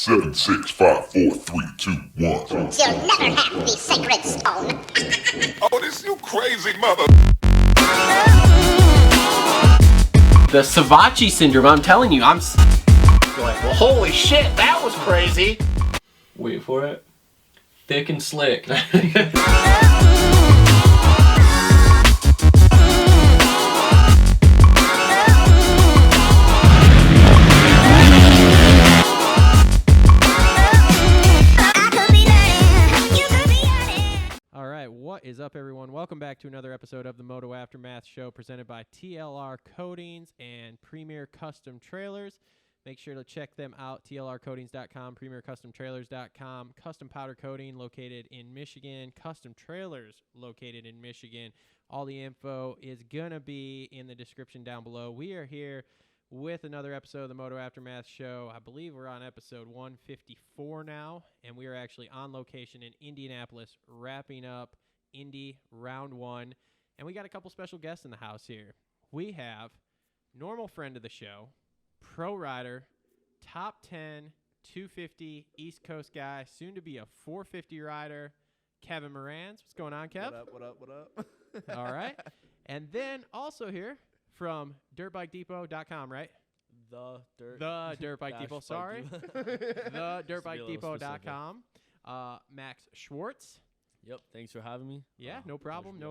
7, 6, 5, 4, 3, 2, 1. You'll never have the sacred stone. Oh, this you crazy mother. The Savachi syndrome, I'm telling you, I'm like, well, holy shit, that was crazy. Wait for it. Thick and slick. What is up, everyone? Welcome back to another episode of the Moto Aftermath Show presented by TLR Coatings and Premier Custom Trailers. Make sure to check them out, tlrcoatings.com, premiercustomtrailers.com, Custom Powder Coating located in Michigan, Custom Trailers located in Michigan. All the info is going to be in the description down below. We are here with another episode of the Moto Aftermath Show. I believe we're on episode 154 now, and we are actually on location in Indianapolis, wrapping up Indy round one. And we got a couple special guests in the house here. We have normal friend of the show, pro rider, top 10, 250 East Coast guy, soon to be a 450 rider, Kevin Moranz. What's going on, Kev? What up? All right. And then also here from DirtbikeDepot.com, right? The Dirtbike Depot, sorry. The DirtbikeDepot.com. Max Schwartz. Yep, thanks for having me. Yeah, no problem.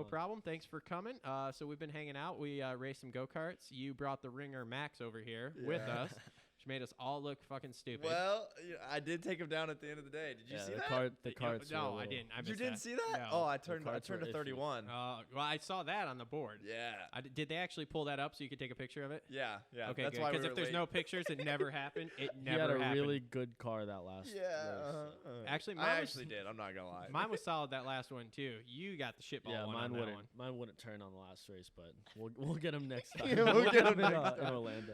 Thanks for coming. So we've been hanging out. We raced some go-karts. You brought the ringer Max over here with us, which made us all look fucking stupid. Well, I did take him down at the end of the day. Did you see that? The carts. No, I didn't. You didn't see that? No. Oh, I turned to 31. Well, I saw that on the board. Yeah. Did they actually pull that up so you could take a picture of it? Yeah. Okay, That's good. why Because we if were there's late. no pictures, it never happened. It He had never a happened. really good car that last Yeah. race. Actually, I actually did. I'm not gonna lie. Mine was solid that last one too. You got the shitball Yeah, one on that one. mine wouldn't turn on the last race, but we'll get him next time. We'll get him in, next in Orlando.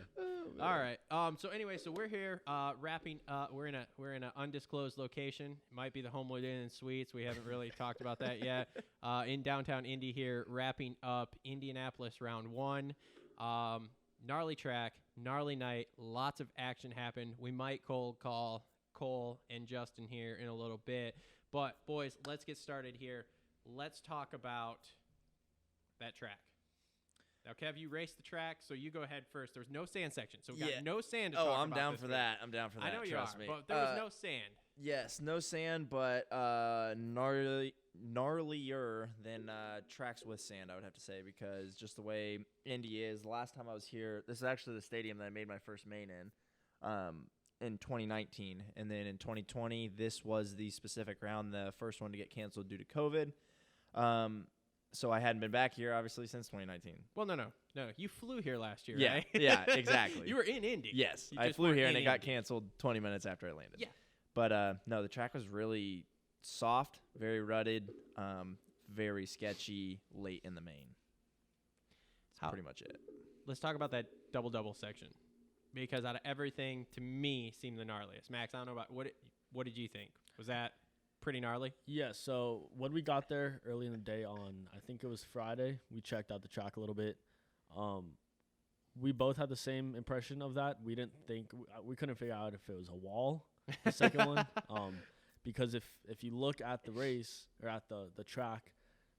All right. So anyway, so we're here wrapping. We're in an undisclosed location. It might be the Homewood Inn and Suites. We haven't really talked about that yet. In downtown Indy here, wrapping up Indianapolis round one. Gnarly track, gnarly night. Lots of action happened. We might cold call Cole and Justin here in a little bit. But boys, let's get started here. Let's talk about that track. Now, Kev, you raced the track, so you go ahead first. There was no sand section, so we got no sand to talk about. I'm down this for week. that. I'm down for that. I know you Trust are, me. but there was no sand. Yes, no sand, but gnarlier than tracks with sand, I would have to say, because just the way Indy is. The last time I was here, this is actually the stadium that I made my first main in 2019, and then in 2020, this was the specific round, the first one to get canceled due to COVID. So I hadn't been back here, obviously, since 2019. Well, no. You flew here last year, Yeah, right? yeah, exactly. You were in Indy. Yes, You I just flew weren't here, and in it got Indy. canceled 20 minutes after I landed. Yeah. But no, the track was really soft, very rutted, very sketchy late in the main. That's pretty much it. Let's talk about that double section, because out of everything, to me, seemed the gnarliest. Max, I don't know about what did you think? Was that pretty gnarly? Yeah, so when we got there early in the day on, I think it was Friday, we checked out the track a little bit. We both had the same impression of that. We didn't think we couldn't figure out if it was a wall, the second one, because if you look at the race or at the track,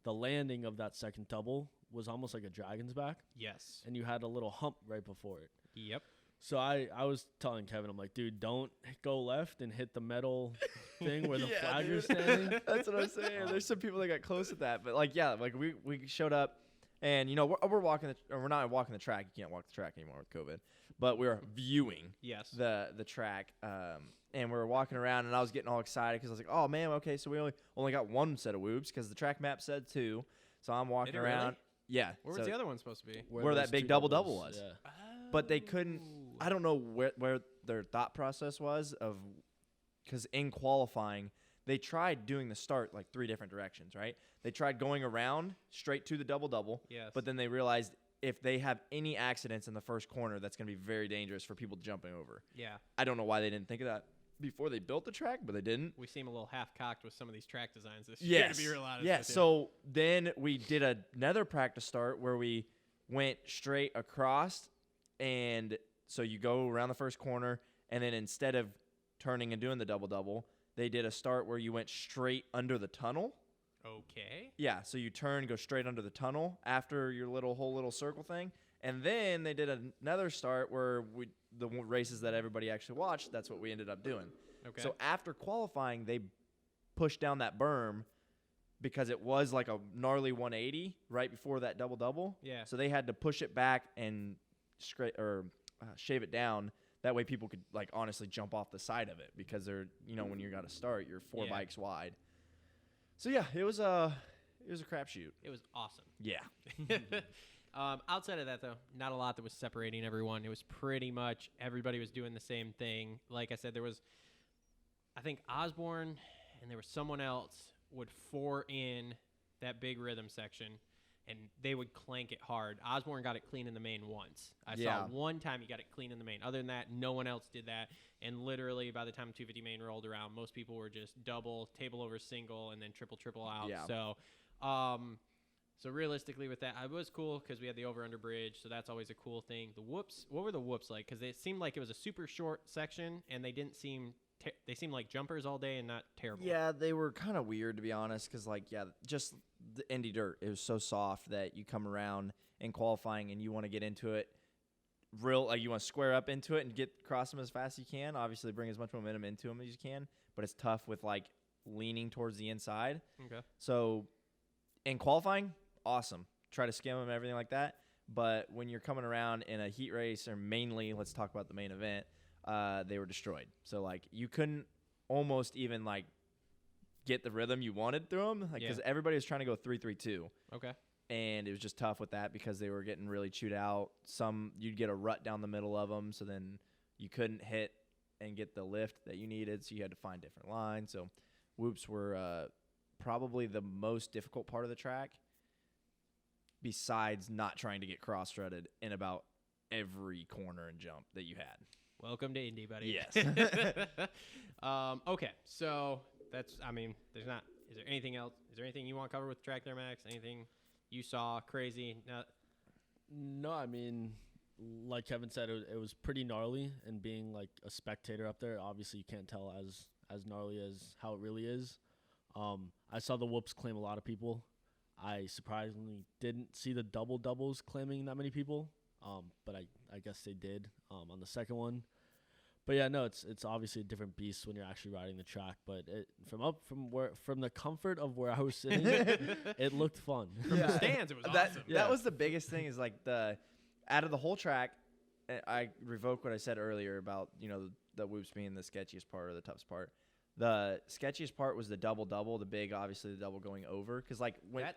the landing of that second double was almost like a dragon's back. Yes. And you had a little hump right before it. Yep. So I was telling Kevin, I'm like, dude, don't go left and hit the metal thing where the flag is standing. That's what I'm saying. There's some people that got close at that, but we showed up, and we're walking we're not walking the track. You can't walk the track anymore with COVID, but we were viewing the track, and we were walking around, and I was getting all excited because I was like, oh man, okay, so we only got one set of whoops because the track map said 2, so I'm walking around. Really? Yeah. Where was the other one supposed to be? Where that those big two double doubles, was. Yeah. But they couldn't. I don't know where their thought process was because in qualifying they tried doing the start like 3 different directions, right? They tried going around straight to the double, Yes. but then they realized if they have any accidents in the first corner, that's going to be very dangerous for people jumping over. Yeah. I don't know why they didn't think of that before they built the track, but they didn't. We seem a little half-cocked with some of these track designs this year, to be real honest Yeah, with you. so then we did another practice start where we went straight across, and so you go around the first corner, and then instead of turning and doing the double-double, they did a start where you went straight under the tunnel. Okay. Yeah, so you turn, go straight under the tunnel after your whole little circle thing. And then they did another start where the races that everybody actually watched, that's what we ended up doing. Okay. So after qualifying, they pushed down that berm because it was like a gnarly 180 right before that double-double. Yeah. So they had to push it back and shave it down. That way people could, like, honestly jump off the side of it because they're, when you got to start, you're 4 bikes wide. So, yeah, it was a crapshoot. It was awesome. Yeah. Outside of that, though, not a lot that was separating everyone. It was pretty much everybody was doing the same thing. Like I said, there was, I think, Osborne and there was someone else would four in that big rhythm section, and they would clank it hard. Osborne got it clean in the main once. I saw one time he got it clean in the main. Other than that, no one else did that. And literally, by the time 250 main rolled around, most people were just double, table over single, and then triple out. Yeah. So realistically with that, it was cool because we had the over-under bridge, so that's always a cool thing. The whoops, what were the whoops like? Because it seemed like it was a super short section, and they didn't seem they seemed like jumpers all day and not terrible. Yeah, they were kind of weird, to be honest, because, just the Indy dirt, it was so soft that you come around in qualifying and you want to get into it you want to square up into it and get across them as fast as you can. Obviously, bring as much momentum into them as you can, but it's tough with, leaning towards the inside. Okay. So in qualifying, awesome. Try to skim them and everything like that. But when you're coming around in a heat race, or mainly, let's talk about the main event, they were destroyed. So, you couldn't almost even, get the rhythm you wanted through them. Because everybody was trying to go 3-3-2. Okay. And it was just tough with that because they were getting really chewed out. You'd get a rut down the middle of them, so then you couldn't hit and get the lift that you needed, so you had to find different lines. So whoops were probably the most difficult part of the track, besides not trying to get cross-threaded in about every corner and jump that you had. Welcome to Indy, buddy. Yes. Okay, so that's, is there anything else? Is there anything you want to cover with the track there, Max? Anything you saw crazy? No, like Kevin said, it was pretty gnarly, and being a spectator up there, obviously you can't tell as gnarly as how it really is. I saw the whoops claim a lot of people. I surprisingly didn't see the doubles claiming that many people, but I guess they did on the second one. But yeah, no, it's obviously a different beast when you're actually riding the track. But from the comfort of where I was sitting, it looked fun. From the stands, it was awesome. That was the biggest thing. Is out of the whole track, I revoke what I said earlier about the whoops being the sketchiest part or the toughest part. The sketchiest part was the double, the big, obviously the double going over, because that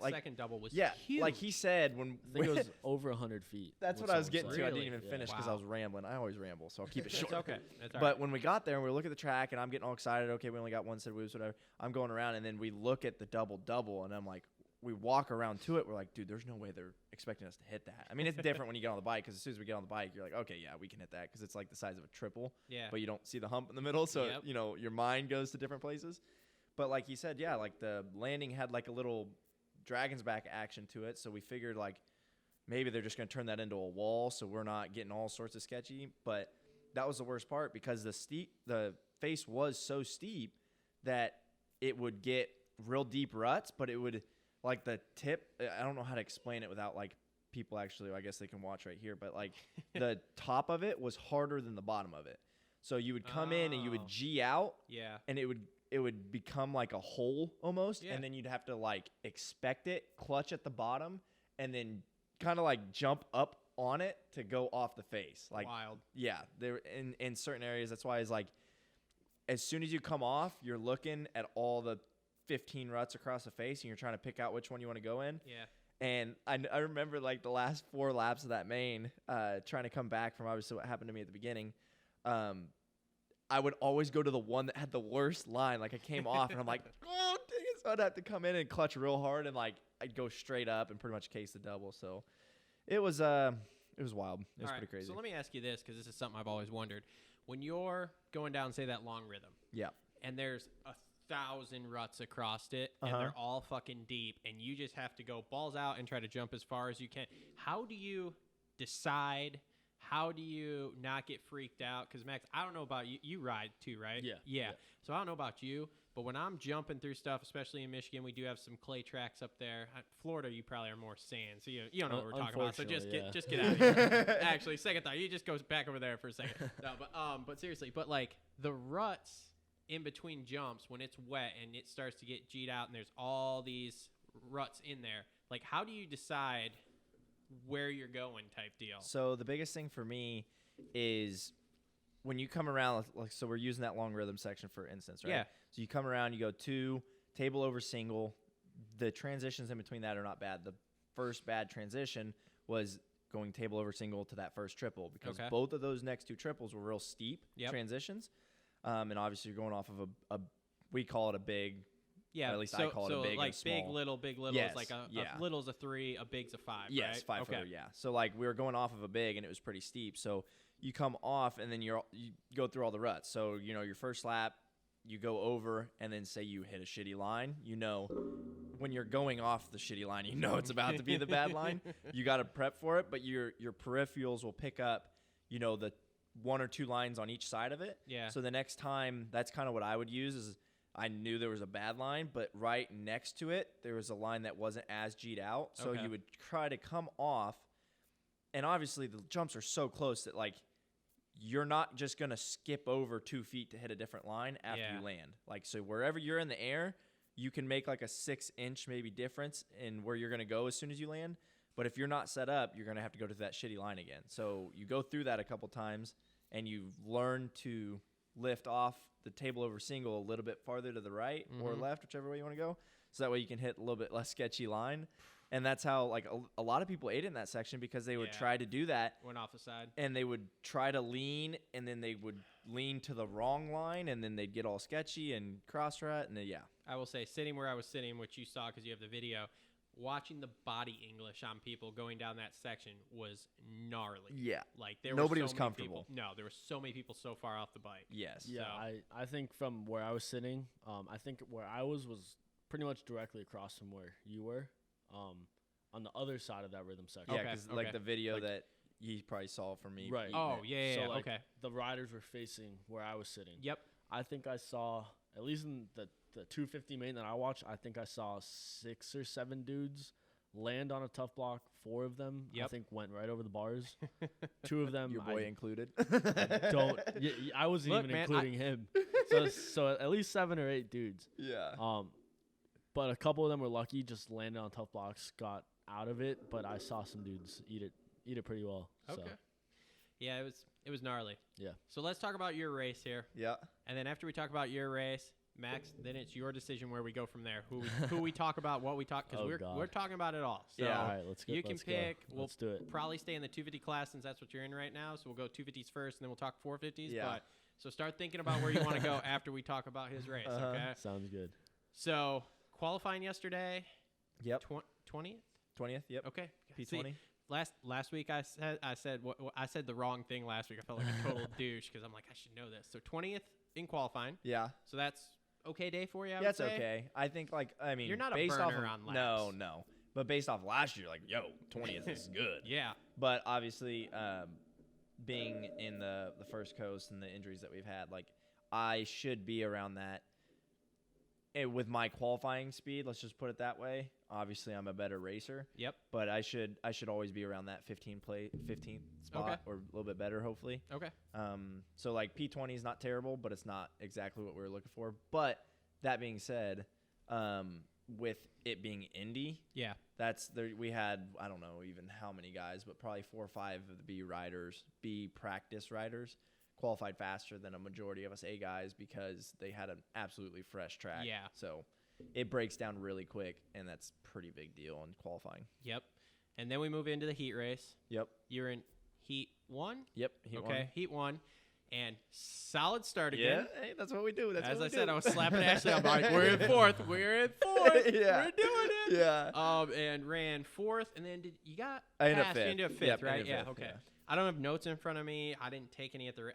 second double was huge. Like he said, I think it was over 100 feet. That's what I was getting to. I Really? didn't even finish because I was rambling. I always ramble, so I'll keep it short. It's okay. That's all But right. when we got there and we look at the track and I'm getting all excited, okay, we only got one set of whoops, whatever. I'm going around and then we look at the double, and I'm like, we walk around to it. We're like, dude, there's no way they're expecting us to hit that. It's different when you get on the bike, because as soon as we get on the bike, you're like, okay, yeah, we can hit that, because it's the size of a triple. Yeah. But you don't see the hump in the middle, so Yep. your mind goes to different places. But like he said, yeah, the landing had a little dragon's back action to it, so we figured maybe they're just going to turn that into a wall, so we're not getting all sorts of sketchy. But that was the worst part, because the face was so steep that it would get real deep ruts, but it would the tip. I don't know how to explain it without people actually. I guess they can watch right here, but the top of it was harder than the bottom of it. So you would come in and you would G out, Yeah. and it would become like a hole almost, Yeah. and then you'd have to expect it, clutch at the bottom, and then kind of jump up on it to go off the face. Wild. Yeah, there in certain areas. That's why it's as soon as you come off, you're looking at all the 15 ruts across the face, and you're trying to pick out which one you want to go in. Yeah. And I remember the last 4 laps of that main, trying to come back from obviously what happened to me at the beginning. I would always go to the one that had the worst line. I came off and I'm like, oh, dang it. So I'd have to come in and clutch real hard, and I'd go straight up and pretty much case the double. So it was wild. It was All pretty right, crazy. So let me ask you this, because this is something I've always wondered. When you're going down, say, that long rhythm, Yeah. and there's 1,000 ruts across it, and they're all fucking deep, and you just have to go balls out and try to jump as far as you can. How do you decide how do you not get freaked out? Because, Max, I don't know about you. You ride too, right? Yeah. So I don't know about you, but when I'm jumping through stuff, especially in Michigan, we do have some clay tracks up there. Florida, you probably are more sand, so you don't know what we're talking about. So just get out of here. Actually, second thought, you just go back over there for a second. No, but seriously, but like the ruts in between jumps when it's wet and it starts to get G'd out and there's all these ruts in there. Like, how do you decide where you're going type deal? So the biggest thing for me is when you come around, like, so we're using that long rhythm section for instance, right? Yeah. So you come around, you go 2, table over single. The transitions in between that are not bad. The first bad transition was going table over single to that first triple because both of those next 2 triples were real steep transitions. And obviously you're going off of a we call it a big. Yeah, at least I call it a big like and small. big little is like a little's a 3, a big's a 5. Yes, right? 5 footer. Yeah. So like we were going off of a big and it was pretty steep. So you come off and then you go through all the ruts. So your first lap, you go over and then say you hit a shitty line. When you're going off the shitty line, it's about to be the bad line. You got to prep for it, but your peripherals will pick up, the 1 or 2 lines on each side of it. Yeah. So the next time, that's kind of what I would use is. I knew there was a bad line, but right next to it, there was a line that wasn't as G'd out. So you would try to come off, and obviously the jumps are so close that, like, you're not just going to skip over 2 feet to hit a different line after you land. Like, so wherever you're in the air, you can make, like, a 6-inch maybe difference in where you're going to go as soon as you land. But if you're not set up, you're going to have to go to that shitty line again. So you go through that a couple times, and you learn to lift off the table over single a little bit farther to the right or left, whichever way you want to go. So that way you can hit a little bit less sketchy line. And that's how, like, a lot of people ate in that section because they would try to do that. Went off the side. And they would try to lean, and then they would lean to the wrong line, and then they'd get all sketchy and cross-rut, and I will say, sitting where I was sitting, which you saw because you have the video, watching the body English on people going down that section was gnarly. Yeah. Like, Nobody was comfortable. There were so many people so far off the bike. Yes. Yeah, I think from where I was sitting, I think where I was pretty much directly across from where you were, on the other side of that rhythm section. Yeah, because like the video that you probably saw from me. Right. Oh, yeah, so, like, okay. The riders were facing where I was sitting. Yep. I think I saw, at least in the 250 main that I watched, I think I saw 6 or 7 dudes land on a tough block. 4 of them, I think, went right over the bars. 2 of them, your boy included. I wasn't even including him. So at least 7 or 8 dudes. Yeah. But a couple of them were lucky, just landed on tough blocks, got out of it. But I saw some dudes eat it pretty well. Okay. So. Yeah, it was gnarly. Yeah. So let's talk about your race here. Yeah. And then after we talk about your race, Max, then it's your decision where we go from there. Who we talk about, what we talk, because we're talking about it all. So all right, let's go. You can pick. Go. Let's do it. Probably stay in the 250 class since that's what you're in right now. So we'll go 250s first, and then we'll talk 450s. Yeah. So start thinking about where you want to go after we talk about his race. Okay. Sounds good. So qualifying yesterday. Yep. 20th. 20th. Yep. Okay. P20. See, last week I said the wrong thing last week. I felt like a total douche because I'm like, I should know this. So 20th in qualifying. Yeah. So that's okay day for you. That's okay. I think you're not a based burner off on laps. No. But based off last year, 20th is good. Yeah. But obviously, being in the first coast and the injuries that we've had, I should be around that. With my qualifying speed, let's just put it that way. Obviously, I'm a better racer. Yep. But I should always be around that 15th spot or a little bit better, hopefully. Okay. So P20 is not terrible, but it's not exactly what we were looking for. But that being said, with it being Indy, yeah, we had, I don't know even how many guys, but probably 4 or 5 of the B practice riders qualified faster than a majority of us A guys because they had an absolutely fresh track. Yeah. So it breaks down really quick, and that's a pretty big deal in qualifying. Yep. And then we move into the heat race. Yep. You're in heat 1? Yep. Heat 1. Heat 1. And solid start again. Yeah, hey, that's what we do. As I said, I was slapping Ashley. I'm like, we're in 4th. We're in 4th. Yeah. We're doing it. Yeah. And ran 4th. And then I ended up passed 5th. into 5th, Yep, right? ended Yeah, 5th, okay. yeah. I don't have notes in front of me. I didn't take any at the.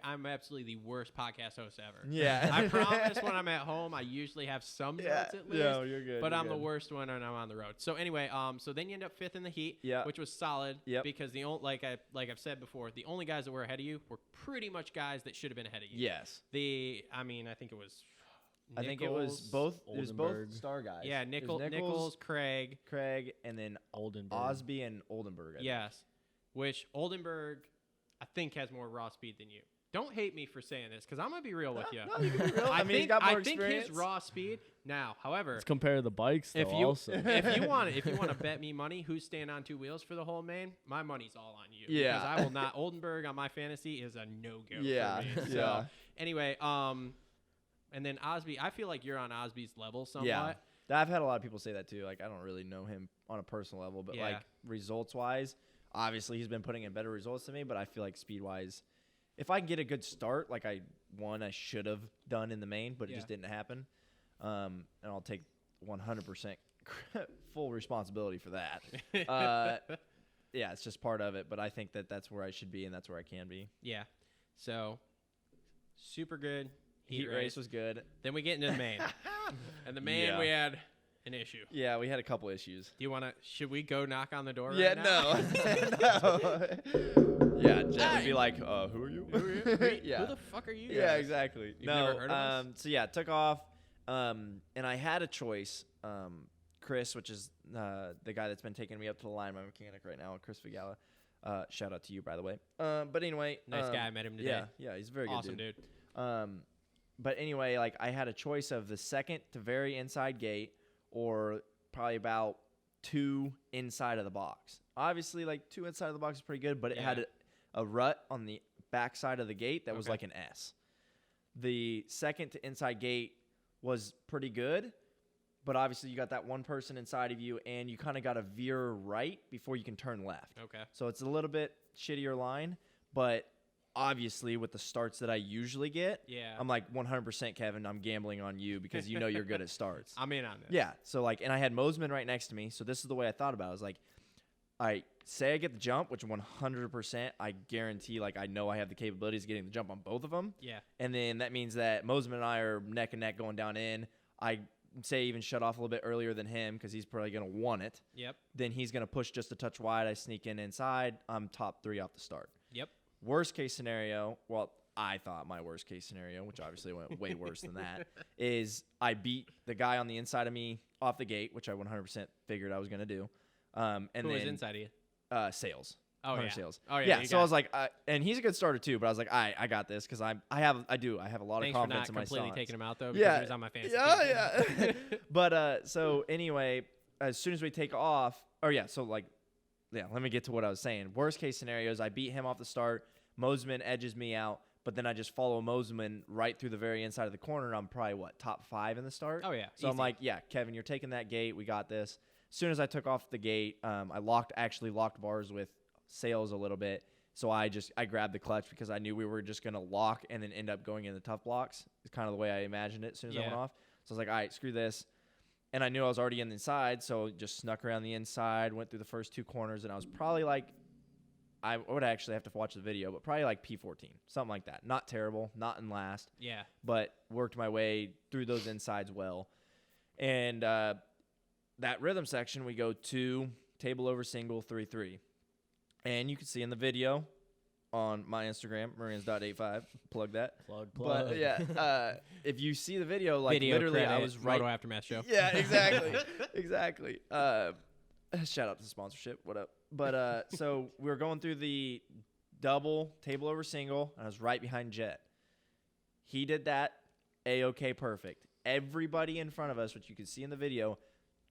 I'm absolutely the worst podcast host ever. Yeah. I promise when I'm at home, I usually have some notes at least. Yeah, you're good. But you're I'm the good. worst one when I'm on the road. So anyway, so then you end up 5th in the heat, Yeah. which was solid. Yep. Because like I've said before, the only guys that were ahead of you were pretty much guys that should have been ahead of you. Yes. I think it was. I think it was both. It was both Oldenburg. star guys. Yeah, It was Nichols, Craig. and then Oldenburg. Osby and Oldenburg. I think. Yes. Which Oldenburg, I think, has more raw speed than you. Don't hate me for saying this, because I'm gonna be real with you. No, you can be real. I mean, he's think got more I think experience. his raw speed. Now, however, Let's compare the bikes though. if you also. if you want to bet me money, who's staying on 2 wheels for the whole main? My money's all on you. Yeah. Because I will not. Oldenburg on my fantasy is a no go. Yeah, For me. So, yeah. Anyway, and then Osby, I feel like you're on Osby's level somewhat. Yeah. I've had a lot of people say that too. Like, I don't really know him on a personal level, but Yeah. like results wise, obviously he's been putting in better results than me. But I feel like speed wise, if I can get a good start, like I should have done in the main, but it just didn't happen. And I'll take 100% full responsibility for that. Yeah, it's just part of it. But I think that that's where I should be, and that's where I can be. Yeah. So, super good. Heat race was good. Then we get into the main. And the main, Yeah. we had an issue. Yeah, we had a couple issues. Do you want to, should we go knock on the door Yeah, right now? no. Yeah, Jet would be like, who are you? Yeah. Who the fuck are you guys? Yeah, exactly. You've never heard of us? So yeah, took off, and I had a choice. Chris, which is the guy that's been taking me up to the line, my mechanic right now, Chris Figala. Shout out to you, by the way. But anyway, Nice guy. I met him today. Yeah, he's a very Awesome good dude. but anyway, like I had a choice of the second to very inside gate, or probably about 2 inside of the box. Obviously, like 2 inside of the box is pretty good, but it had a rut on the back side of the gate that was like an S. The second to inside gate was pretty good, but obviously you got that one person inside of you, and you kind of got to veer right before you can turn left. Okay. So it's a little bit shittier line, but obviously with the starts that I usually get, I'm like 100% Kevin, I'm gambling on you because you know you're good at starts. I'm in on this. Yeah. So like, and I had Mosman right next to me. So this is the way I thought about it. I was like, I say I get the jump, which 100% I guarantee, like I know I have the capabilities of getting the jump on both of them. Yeah. And then that means that Mosman and I are neck and neck going down in. I say even shut off a little bit earlier than him because he's probably going to want it. Yep. Then he's going to push just a touch wide. I sneak in inside. I'm top 3 off the start. Yep. Worst case scenario, well, I thought my worst case scenario, which obviously went way worse than that, is I beat the guy on the inside of me off the gate, which I 100% figured I was going to do. And Who then was inside of you? Sales. Oh, Hunter yeah. Sales. Oh, yeah. Yeah. you So got I was like, and he's a good starter too, but I was like, I got this because I have a lot Thanks of for confidence not in my completely songs. taking him out, though, because he was on my fantasy team. Yeah. But so anyway, as soon as we take off, let me get to what I was saying. Worst case scenario is I beat him off the start. Mosman edges me out, but then I just follow Mosman right through the very inside of the corner. And I'm probably top 5 in the start. Oh, yeah. So I'm Easy. like, yeah, Kevin, you're taking that gate. We got this. As soon as I took off the gate, I actually locked bars with Sales a little bit. So I grabbed the clutch because I knew we were just going to lock and then end up going in the tough blocks. It's kind of the way I imagined it as soon as I went off. So I was like, all right, screw this. And I knew I was already in the inside, so just snuck around the inside, went through the first 2 corners, and I was probably like, I would actually have to watch the video, but probably like P14, something like that. Not terrible, not in last. Yeah. But worked my way through those insides well. And that rhythm section, we go 2, table over single, 3-3. And you can see in the video on my Instagram, Marines.85, plug that. Plug. But yeah, if you see the video, like Video literally credit, I was right. Moto Aftermath Show. Yeah, exactly. Exactly. Shout out to sponsorship. What up? But so we were going through the double table over single, and I was right behind Jet. He did that A-OK perfect. Everybody in front of us, which you can see in the video,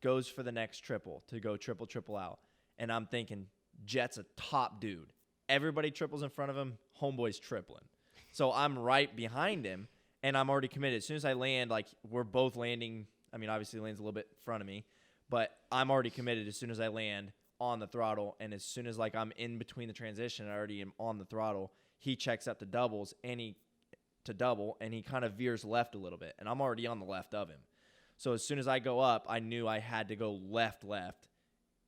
goes for the next triple to go triple out. And I'm thinking, Jet's a top dude. Everybody triples in front of him. Homeboy's tripling. So I'm right behind him, and I'm already committed. As soon as I land, like we're both landing. I mean, obviously, he lands a little bit in front of me, but I'm already committed as soon as I land on the throttle. And as soon as like I'm in between the transition, I already am on the throttle. He checks up to doubles, and he kind of veers left a little bit, and I'm already on the left of him. So as soon as I go up, I knew I had to go left,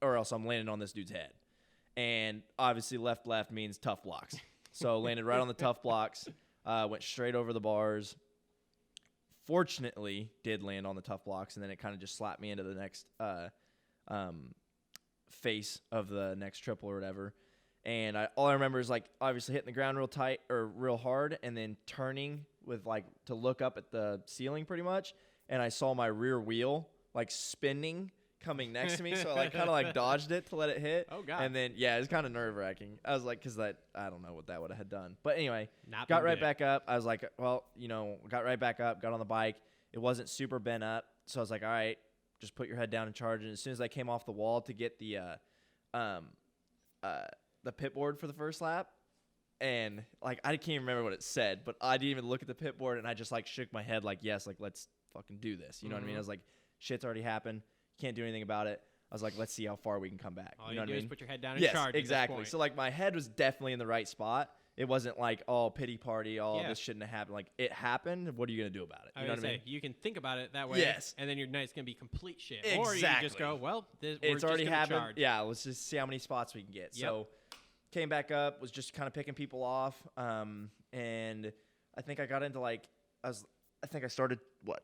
or else I'm landing on this dude's head. and obviously left means tough blocks. So landed right on the tough blocks, went straight over the bars. Fortunately, did land on the tough blocks, and then it kind of just slapped me into the next face of the next triple or whatever. And all I remember is like obviously hitting the ground real tight or real hard, and then turning with like to look up at the ceiling pretty much, and I saw my rear wheel like spinning coming next to me, so I like kind of like dodged it to let it hit. Oh god. And then it was kind of nerve wracking. I was like, because I don't know what that would have done. But anyway, Not got been right good. back up. I was like, well, got right back up, got on the bike. It wasn't super bent up, so I was like, all right, just put your head down and charge. And as soon as I came off the wall to get the pit board for the first lap, and like I can't even remember what it said, but I didn't even look at the pit board, and I just like shook my head like, yes, like let's fucking do this. You know what I mean? I was like, shit's already happened. Can't do anything about it. I was like, let's see how far we can come back. All you know what do I is mean? put your head down and Yes, charge. exactly. So like my head was definitely in the right spot. It wasn't like, oh, pity party, this shouldn't have happened. Like it happened. What are you gonna do about it? You know what I mean? You can think about it that way. Yes. And then your night's gonna be complete shit. Exactly. Or you can just go, well, we're It's already just gonna happened. charge. Yeah, let's just see how many spots we can get. Yep. So came back up, was just kind of picking people off, and I think I got into I think I started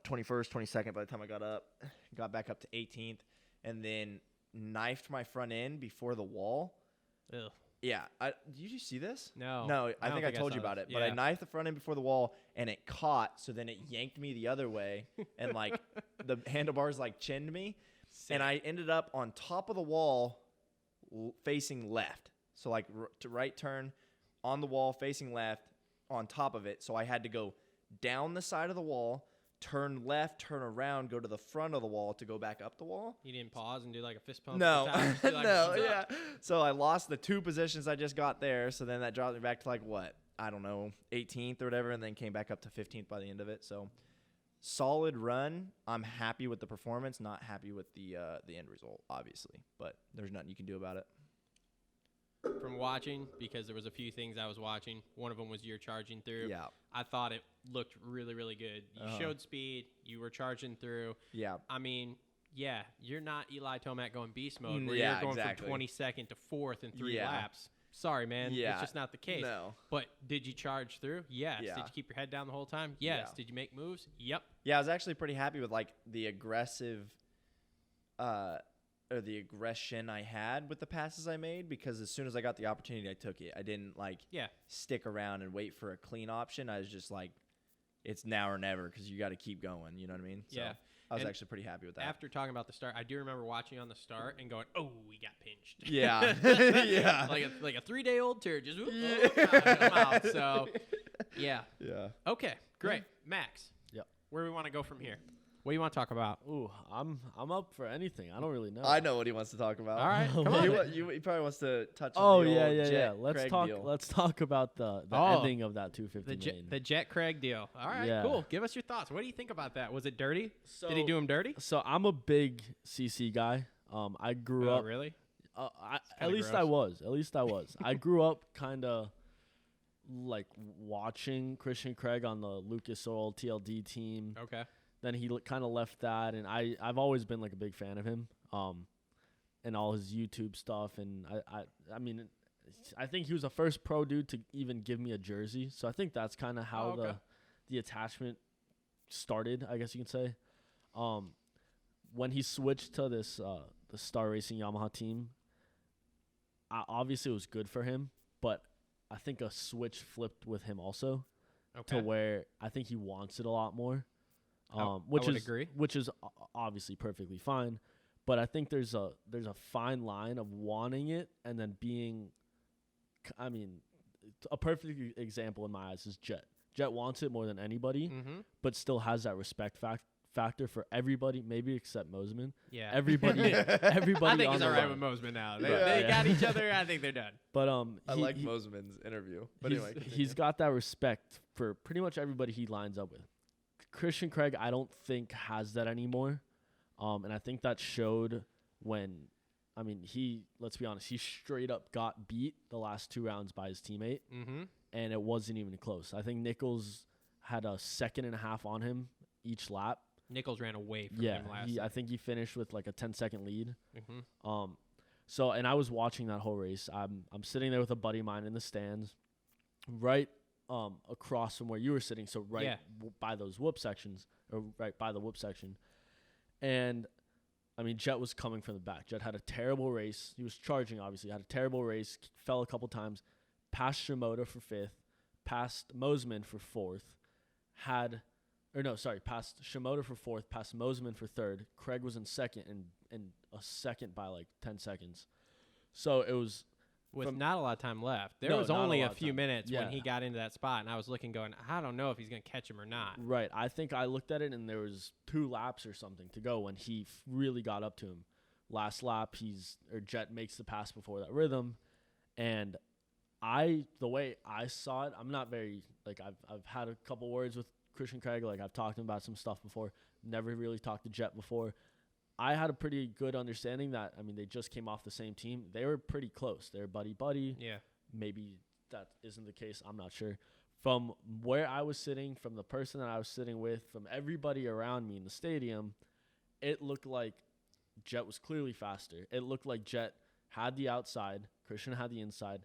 21st, 22nd by the time I got up, got back up to 18th, and then knifed my front end before the wall. Ugh. Yeah, did you see this? No. No, I don't think I told saw you about this. it. But I Yeah. knifed the front end before the wall, and it caught. So then it yanked me the other way, and like the handlebars like chinned me, and I ended up on top of the wall, facing left. So like to right turn on the wall, facing left, on top of it. So I had to go down the side of the wall, turn left, turn around, go to the front of the wall to go back up the wall. You didn't pause and do like a fist pump? No, at the top? Just be like, no, "What's yeah. up?" So I lost the 2 positions I just got there. So then that dropped me back to like what? I don't know, 18th or whatever, and then came back up to 15th by the end of it. So solid run. I'm happy with the performance, not happy with the end result, obviously. But there's nothing you can do about it. From watching, because there was a few things I was watching. One of them was your charging through. Yeah. I thought it looked really, really good. You showed speed. You were charging through. Yeah. I mean, yeah, you're not Eli Tomac going beast mode where Yeah, you're going exactly. from 22nd to 4th in 3 Yeah. laps. Sorry, man. Yeah. It's just not the case. No. But did you charge through? Yes. Yeah. Did you keep your head down the whole time? Yes. Yeah. Did you make moves? Yep. Yeah, I was actually pretty happy with like the aggressive or the aggression I had with the passes I made, because as soon as I got the opportunity, I took it. I didn't like stick around and wait for a clean option. I was just like, it's now or never, because you got to keep going. You know what I mean? So Yeah. I was And actually pretty happy with that. After talking about the start, I do remember watching on the start and going, "Oh, we got pinched." Yeah. Yeah. like a 3-day-old turd, just I'm out. So, yeah. Yeah. Okay, great, Max. Yep. Where do we want to go from here? What do you want to talk about? Ooh, I'm up for anything. I don't really know. I know what he wants to talk about. All right, come on. He probably wants to touch Oh on the yeah, old yeah, Jet yeah. Let's Craig talk. deal. Let's talk about the Oh. ending of that 250 main. The Jet Craig deal. All right, Yeah. cool. Give us your thoughts. What do you think about that? Was it dirty? So, Did he do him dirty? So I'm a big CC guy. I grew Oh, up. really? At least I was. At least I was. I grew up kind of like watching Christian Craig on the Lucas Oil TLD team. Okay. Then he kind of left that, and I've always been like a big fan of him, and all his YouTube stuff. And I mean, I think he was the first pro dude to even give me a jersey. So I think that's kind of how the attachment started, I guess you can say. When he switched to this the Star Racing Yamaha team, obviously it was good for him, but I think a switch flipped with him also, Okay. to where I think he wants it a lot more. I Which would is agree. Which is obviously perfectly fine, but I think there's a fine line of wanting it and then being. I mean, a perfect example in my eyes is Jet. Jet wants it more than anybody, Mm-hmm. but still has that respect factor for everybody, maybe except Mosman. Yeah. Everybody, everybody. I think on he's the all right line. with Mosman now. Yeah. They got each other. I think they're done. But I he- like he- Mosman's interview. But he's, anyway, continue. he's got that respect for pretty much everybody he lines up with. Christian Craig, I don't think has that anymore, and I think that showed when, I mean, let's be honest, he straight up got beat the last 2 rounds by his teammate, Mm-hmm. and it wasn't even close. I think Nichols had a 1.5 seconds on him each lap. Nichols ran away from Yeah, him last. I think he finished with like a 10-second lead. Mm-hmm. So, and I was watching that whole race. I'm sitting there with a buddy of mine in the stands, right across from where you were sitting. So by those whoop sections, or right by the whoop section. And I mean, Jet was coming from the back. Jet had a terrible race. He was charging, obviously. Had a terrible race. Fell a couple times. Passed Shimoda for 5th. Passed Mosman for 4th. Passed Shimoda for 4th. Passed Mosman for 3rd. Craig was in 2nd and a second by like 10 seconds. So it was... With not a lot of time left. There was only a few minutes when he got into that spot, and I was looking going, I don't know if he's going to catch him or not. Right. I think I looked at it, and there was 2 laps or something to go when he really got up to him. Last lap, Jet makes the pass before that rhythm, and the way I saw it, I'm not very, like, I've had a couple words with Christian Craig, like, I've talked to him about some stuff before, never really talked to Jet before. I had a pretty good understanding that, I mean, they just came off the same team. They were pretty close. They're buddy-buddy. Yeah. Maybe that isn't the case. I'm not sure. From where I was sitting, from the person that I was sitting with, from everybody around me in the stadium, it looked like Jet was clearly faster. It looked like Jet had the outside. Christian had the inside.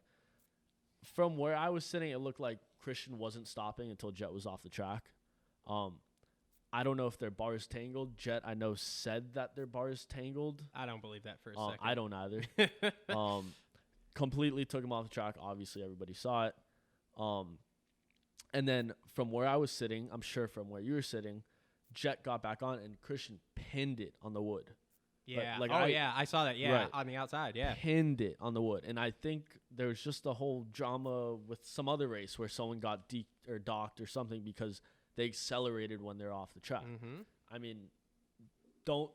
From where I was sitting, it looked like Christian wasn't stopping until Jet was off the track. I don't know if their bars tangled. Jet, I know, said that their bars tangled. I don't believe that for a second. I don't either. Completely took him off the track. Obviously, everybody saw it. And then from where I was sitting, I'm sure from where you were sitting, Jet got back on, and Christian pinned it on the wood. Yeah. I saw that. Yeah, on the outside. Yeah. Pinned it on the wood. And I think there was just a whole drama with some other race where someone got deked or docked or something because they accelerated when they're off the track. Mm-hmm. I mean, don't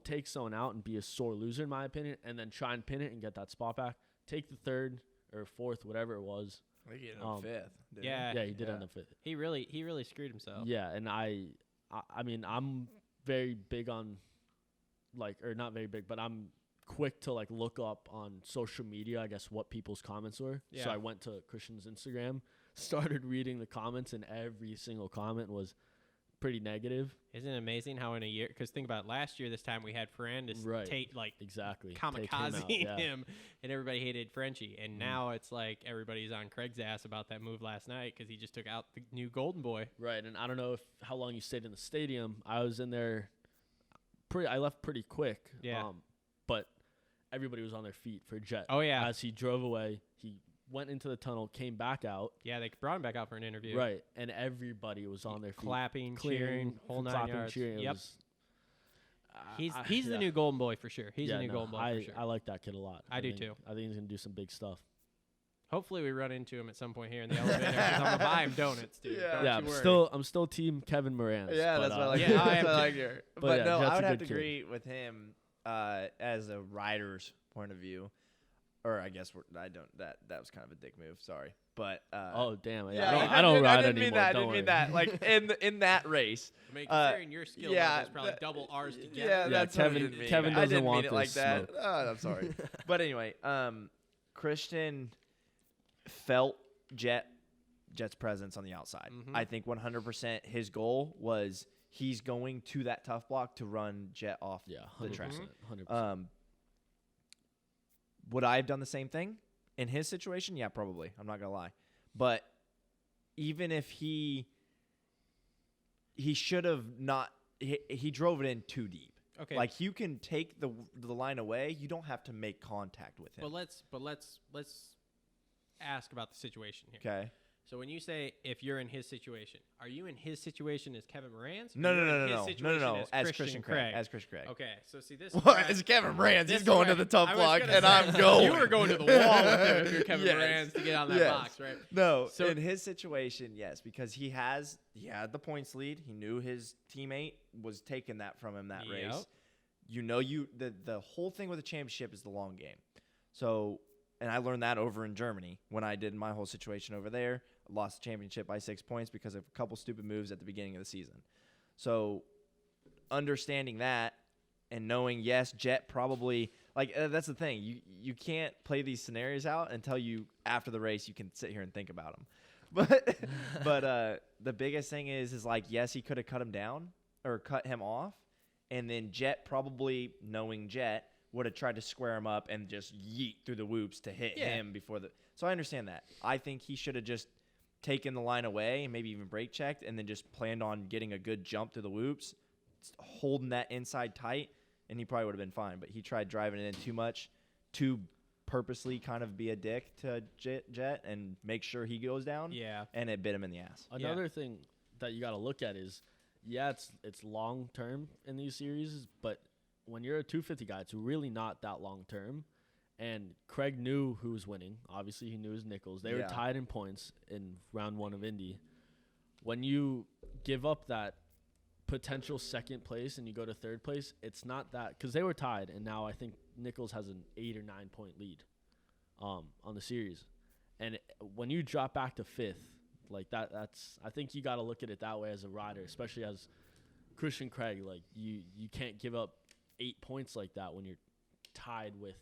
take someone out and be a sore loser, in my opinion, and then try and pin it and get that spot back. Take the 3rd or 4th, whatever it was. I think he ended up 5th. Yeah, he did end up 5th. He really screwed himself. Yeah, and I mean, I'm very big on, like, or not very big, but I'm quick to, like, look up on social media, I guess, what people's comments were. Yeah. So I went to Christian's Instagram, started reading the comments, and every single comment was pretty negative. Isn't it amazing how in a year, because think about it, last year this time we had Ferrandis exactly kamikaze him, and everybody hated Frenchie, and now it's like everybody's on Craig's ass about that move last night because he just took out the new Golden Boy. Right, and I don't know how long you stayed in the stadium. I was in there I left pretty quick. Yeah. But everybody was on their feet for Jet. Oh yeah. As he drove away, he went into the tunnel, came back out. Yeah, they brought him back out for an interview. Right, and everybody was on their feet. Clapping, cheering, whole 9 yards. Cheering. Yep. He's the new Golden Boy for sure. He's the new Golden Boy for sure. I like that kid a lot. I do too. I think he's going to do some big stuff. Hopefully we run into him at some point here in the elevator because I'm going to buy him donuts, dude. I'm still team Kevin Moranz. Yeah, that's what I like. Yeah, I am like too. But no, Jet's I would a have good to kid. agree with him as a rider's point of view. Or I guess that was kind of a dick move. Sorry, but oh damn, yeah, I don't ride I didn't anymore. I didn't mean that. Like in that race. I mean, considering your skill level is probably double ours together. Yeah, that's what I Kevin. didn't mean. Kevin I doesn't didn't want mean it like this that. smoke. Oh, I'm sorry. But anyway, Christian felt Jet's presence on the outside. Mm-hmm. I think 100% his goal was he's going to that tough block to run Jet off the track. 100%. Would I have done the same thing in his situation? Yeah, probably. I'm not gonna lie. But even if he should have not, he drove it in too deep. Okay. Like you can take the line away. You don't have to make contact with him. But let's ask about the situation here. Okay. So when you say if you're in his situation, are you in his situation as Kevin Moranz? No. As Christian Craig. As Christian Craig. Okay, so see this. As Kevin Moranz, he's going to the tough block, and I'm You going. were going to the wall with him if you're Kevin Yes. Moranz to get on that Yes. box, right? No, So- in his situation, yes, because he had the points lead. He knew his teammate was taking that from him that Yep. race. You know, the whole thing with a championship is the long game. So, and I learned that over in Germany when I did my whole situation over there. Lost the championship by 6 points because of a couple stupid moves at the beginning of the season. So, understanding that and knowing, yes, Jet probably that's the thing. You can't play these scenarios out until you after the race you can sit here and think about them. But the biggest thing is like, yes, he could have cut him down or cut him off, and then Jet probably knowing Jet would have tried to square him up and just yeet through the whoops to hit Yeah. him before the. So I understand that. I think he should have just taken the line away and maybe even brake checked and then just planned on getting a good jump through the whoops, holding that inside tight, and he probably would have been fine. But he tried driving it in too much, to purposely kind of be a dick to Jet and make sure he goes down. Yeah. And it bit him in the ass. Another thing that you got to look at is, it's long term in these series, but when you're a 250 guy, it's really not that long term. And Craig knew who was winning. Obviously, he knew his Nichols. They were tied in points in round 1 of Indy. When you give up that potential second place and you go to third place, it's not that, because they were tied, and now I think Nichols has an 8 or 9 point lead on the series. And when you drop back to 5th, like that's I think you got to look at it that way as a rider, especially as Christian Craig. Like you can't give up 8 points like that when you're tied with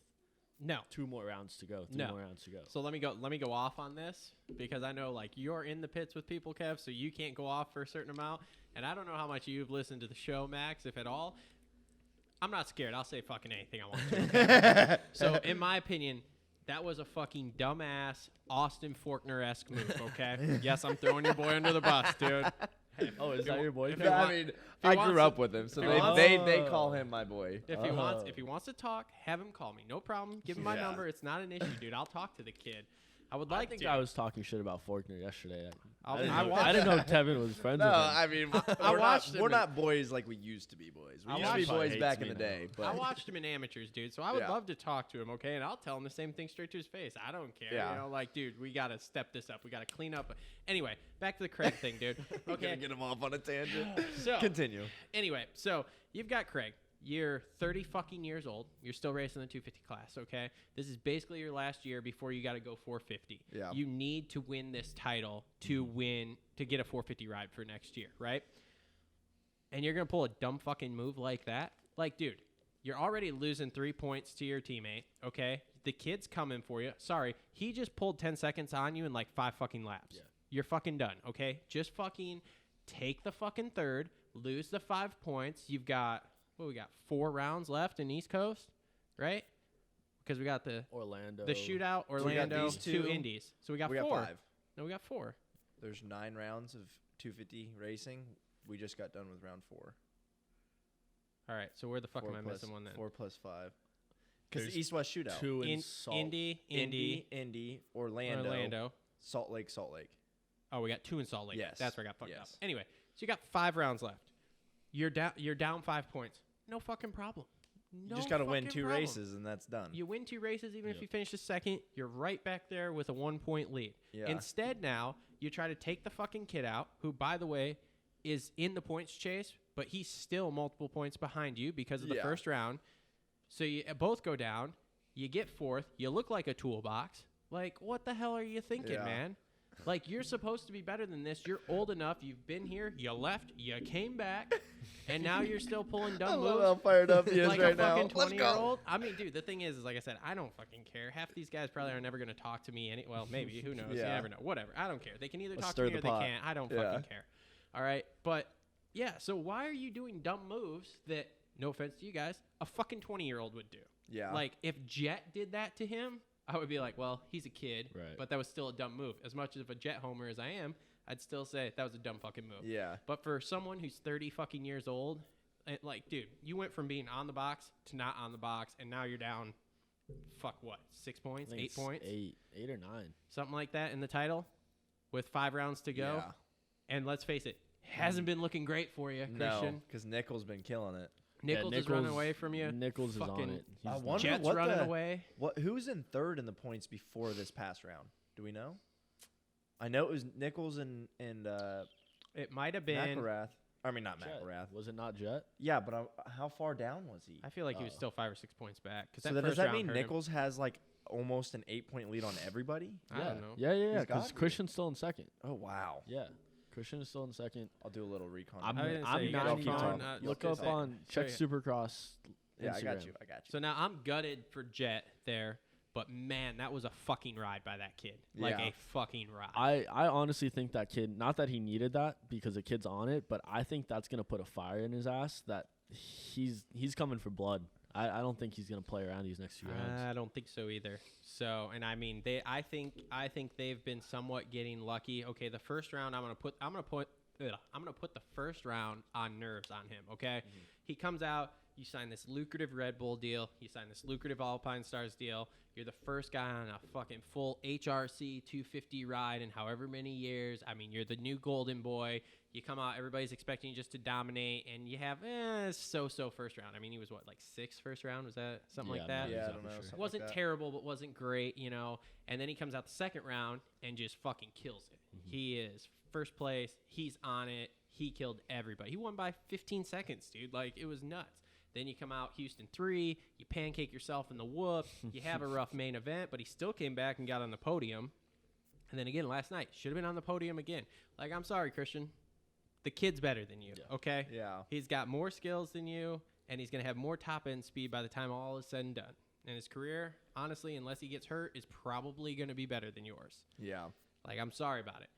2 more rounds to go, 3 more rounds to go. So let me go off on this, because I know like you're in the pits with people, Kev, so you can't go off for a certain amount. And I don't know how much you've listened to the show, Max, if at all. I'm not scared. I'll say fucking anything I want to. Okay? So in my opinion, that was a fucking dumbass Austin Faulkner-esque move, okay? Yes, I'm throwing your boy under the bus, dude. Oh, is that your boy? if you want- I mean, he I wants grew to- up with him, so if he wants- they call him my boy. If he wants to talk, have him call me. No problem. Give him my number. It's not an issue, dude. I'll talk to the kid. I would like I think to. I was talking shit about Faulkner yesterday. I I didn't know Kevin was friends No, with him. I mean, we're not boys like we used to be boys. We I used to be watched- boys hates back in me the now. day. But I watched him in amateurs, dude. So I would Yeah. love to talk to him, okay? And I'll tell him the same thing straight to his face. I don't care. Yeah. You know, like, dude, we got to step this up. We got to clean up. Anyway, back to the Craig thing, dude. Gonna Okay. get him off on a tangent. So, Continue. anyway, so you've got Craig. You're 30 fucking years old. You're still racing the 250 class, okay? This is basically your last year before you got to go 450. Yeah. You need to win this title to get a 450 ride for next year, right? And you're going to pull a dumb fucking move like that? Like, dude, you're already losing 3 points to your teammate, okay? The kid's coming for you. Sorry, he just pulled 10 seconds on you in like 5 fucking laps. Yeah. You're fucking done, okay? Just fucking take the fucking third, lose the 5 points. You've got... we got 4 rounds left in East Coast, right? Because we got the Orlando. shootout, we got Orlando, these 2 two. Indies. So we got We 4. got 5. No, we got 4. There's 9 rounds of 250 racing. We just got done with round 4. All right, so where the fuck 4 am I plus- missing one then? 4 plus 5. Because There's the East-West shootout. 2 in Indy, Orlando, Salt Lake. Oh, we got 2 in Salt Lake. Yes. That's where I got fucked up. Yes. Anyway, so you got 5 rounds left. You're down 5 points. No fucking problem. You No just got to win fucking 2 problem. races, and that's done. You win 2 races, even if Yep. you finish the second, you're right back there with a 1 point lead. Yeah. Instead, now you try to take the fucking kid out, who, by the way, is in the points chase, but he's still multiple points behind you because of the Yeah. first round. So you both go down. You get 4th. You look like a toolbox. Like, what the hell are you thinking, Yeah. man? Like, you're supposed to be better than this. You're old enough. You've been here. You left. You came back. And now you're still pulling dumb moves. how fired up he is Like right a now. fucking Let's go. 20-year-old. I mean, dude, the thing is, like I said, I don't fucking care. Half these guys probably are never going to talk to me. Well, maybe. Who knows? You Yeah. never know. Whatever. I don't care. They can either Let's talk stir to me the or they pot. can't. I don't Yeah. fucking care. All right? But, yeah, so why are you doing dumb moves that, no offense to you guys, a fucking 20-year-old would do? Yeah. Like, if Jet did that to him, I would be like, well, he's a kid. Right. But that was still a dumb move. As much of a Jet homer as I am, I'd still say that was a dumb fucking move. Yeah. But for someone who's 30 fucking years old, like, dude, you went from being on the box to not on the box, and now you're down, 6 points, 8 points? 8 or 9. Something like that in the title with 5 rounds to go. Yeah. And let's face it, hasn't been looking great for you, No, Christian. because Nichols been killing it. Nichols is running away from you. Nichols is on Fucking it. I He's wonder Jet's what running the- away. Who was in 3rd in the points before this past round? Do we know? I know it was Nichols and It might have been. McElrath. I mean, not Jet. McElrath. Was it not Jet? Yeah, but how far down was he? I feel like he was still 5 or 6 points back. So does that mean Nichols has like almost an 8-point lead on everybody? I don't know. Yeah. He's Because got to. Christian's still in second. Oh wow! Yeah. Christian is still in second. I'll do a little recon. I'm, I didn't say I'm you gotta not keep even talking. look You'll up say- on check Show Supercross. yeah, I got Instagram. you. So now I'm gutted for Jet there, but man, that was a fucking ride by that kid. Like Yeah. a fucking ride. I honestly think that kid, not that he needed that because the kid's on it, but I think that's gonna put a fire in his ass that he's coming for blood. I don't think he's gonna play around these next few rounds. I don't think so either. So, and I mean, I think they've been somewhat getting lucky. Okay, the first round, I'm gonna put the first round on nerves on him. Okay, he comes out. You sign this lucrative Red Bull deal. You sign this lucrative Alpine Stars deal. You're the first guy on a fucking full HRC 250 ride in however many years. I mean, you're the new golden boy. You come out, everybody's expecting you just to dominate, and you have so-so first round. I mean, he was what, like 6th first round? Was that something like that? Yeah, I don't know. Sure. Wasn't terrible, but wasn't great, you know. And then he comes out the second round and just fucking kills it. He is first place. He's on it. He killed everybody. He won by 15 seconds, dude. Like, it was nuts. Then you come out Houston 3, you pancake yourself in the whoop, you have a rough main event, but he still came back and got on the podium. And then again, last night, should have been on the podium again. Like, I'm sorry, Christian. The kid's better than you, okay? Yeah. He's got more skills than you, and he's going to have more top-end speed by the time all is said and done. And his career, honestly, unless he gets hurt, is probably going to be better than yours. Yeah. Like, I'm sorry about it.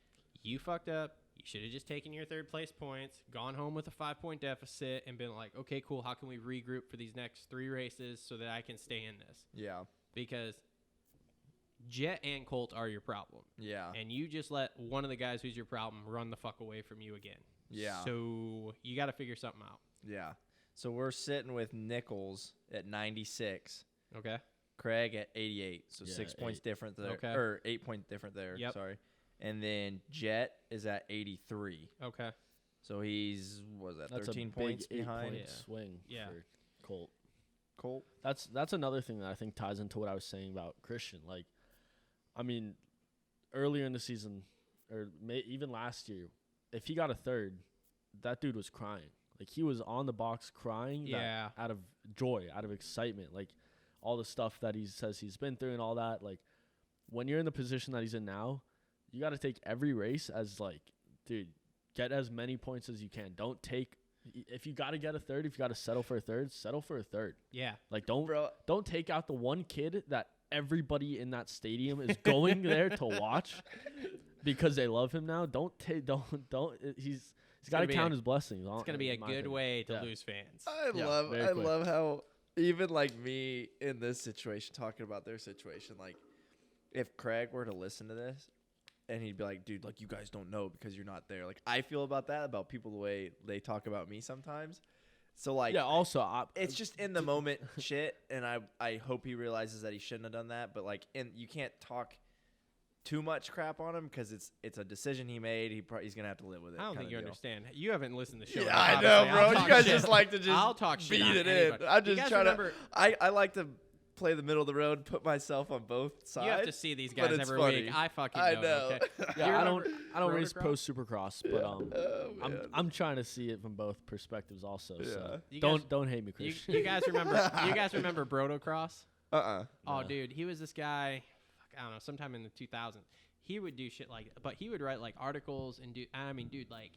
You fucked up. You should have just taken your third place points, gone home with a 5-point deficit, and been like, okay, cool, how can we regroup for these next 3 races so that I can stay in this? Yeah. Because Jet and Colt are your problem. Yeah. And you just let one of the guys who's your problem run the fuck away from you again. Yeah. So you got to figure something out. Yeah. So we're sitting with Nichols at 96. Okay? Craig at 88. So Yeah, 6 points different there. Okay. Or 8 point different there. Yep. Sorry. And then Jet is at 83. Okay. So he's, what was that, That's 13 a points big behind? 8-point swing Yeah. for Colt. Colt. That's another thing that I think ties into what I was saying about Christian. Like, I mean, earlier in the season, or even last year, if he got a third, that dude was crying. Like, he was on the box crying out of joy, out of excitement. Like, all the stuff that he says he's been through and all that. Like, when you're in the position that he's in now, you got to take every race as, like, dude, get as many points as you can. Don't take – if you got to get a third, if you got to settle for a third, settle for a third. Yeah. Like, don't take out the one kid that everybody in that stadium is going there to watch because they love him now. He's got to count his blessings. It's going to be a good way to lose fans. I love how even like me in this situation, talking about their situation, like if Craig were to listen to this and he'd be like, dude, like you guys don't know because you're not there. Like I feel about that, about people the way they talk about me sometimes. So like, yeah, also it's just in the moment shit. And I hope he realizes that he shouldn't have done that. But like, you can't talk too much crap on him because it's a decision he made. He's gonna have to live with it. I don't think you understand. You haven't listened to the show. Yeah, I know, bro. You guys just like to I'll talk shit beat on it anybody. in. I'm just trying remember, to. I like to play the middle of the road, put myself on both sides. you have to see these but guys it's every funny. week. I fucking I know. know. Okay? yeah, I don't race Rotocross? pro Supercross, but man. I'm trying to see it from both perspectives also. So You guys- don't hate me, Christian. You guys remember? You guys remember Brotocross? Oh, No. dude, he was this guy. I don't know. Sometime in the 2000s, he would do shit like, but he would write like articles and do. I mean, dude, like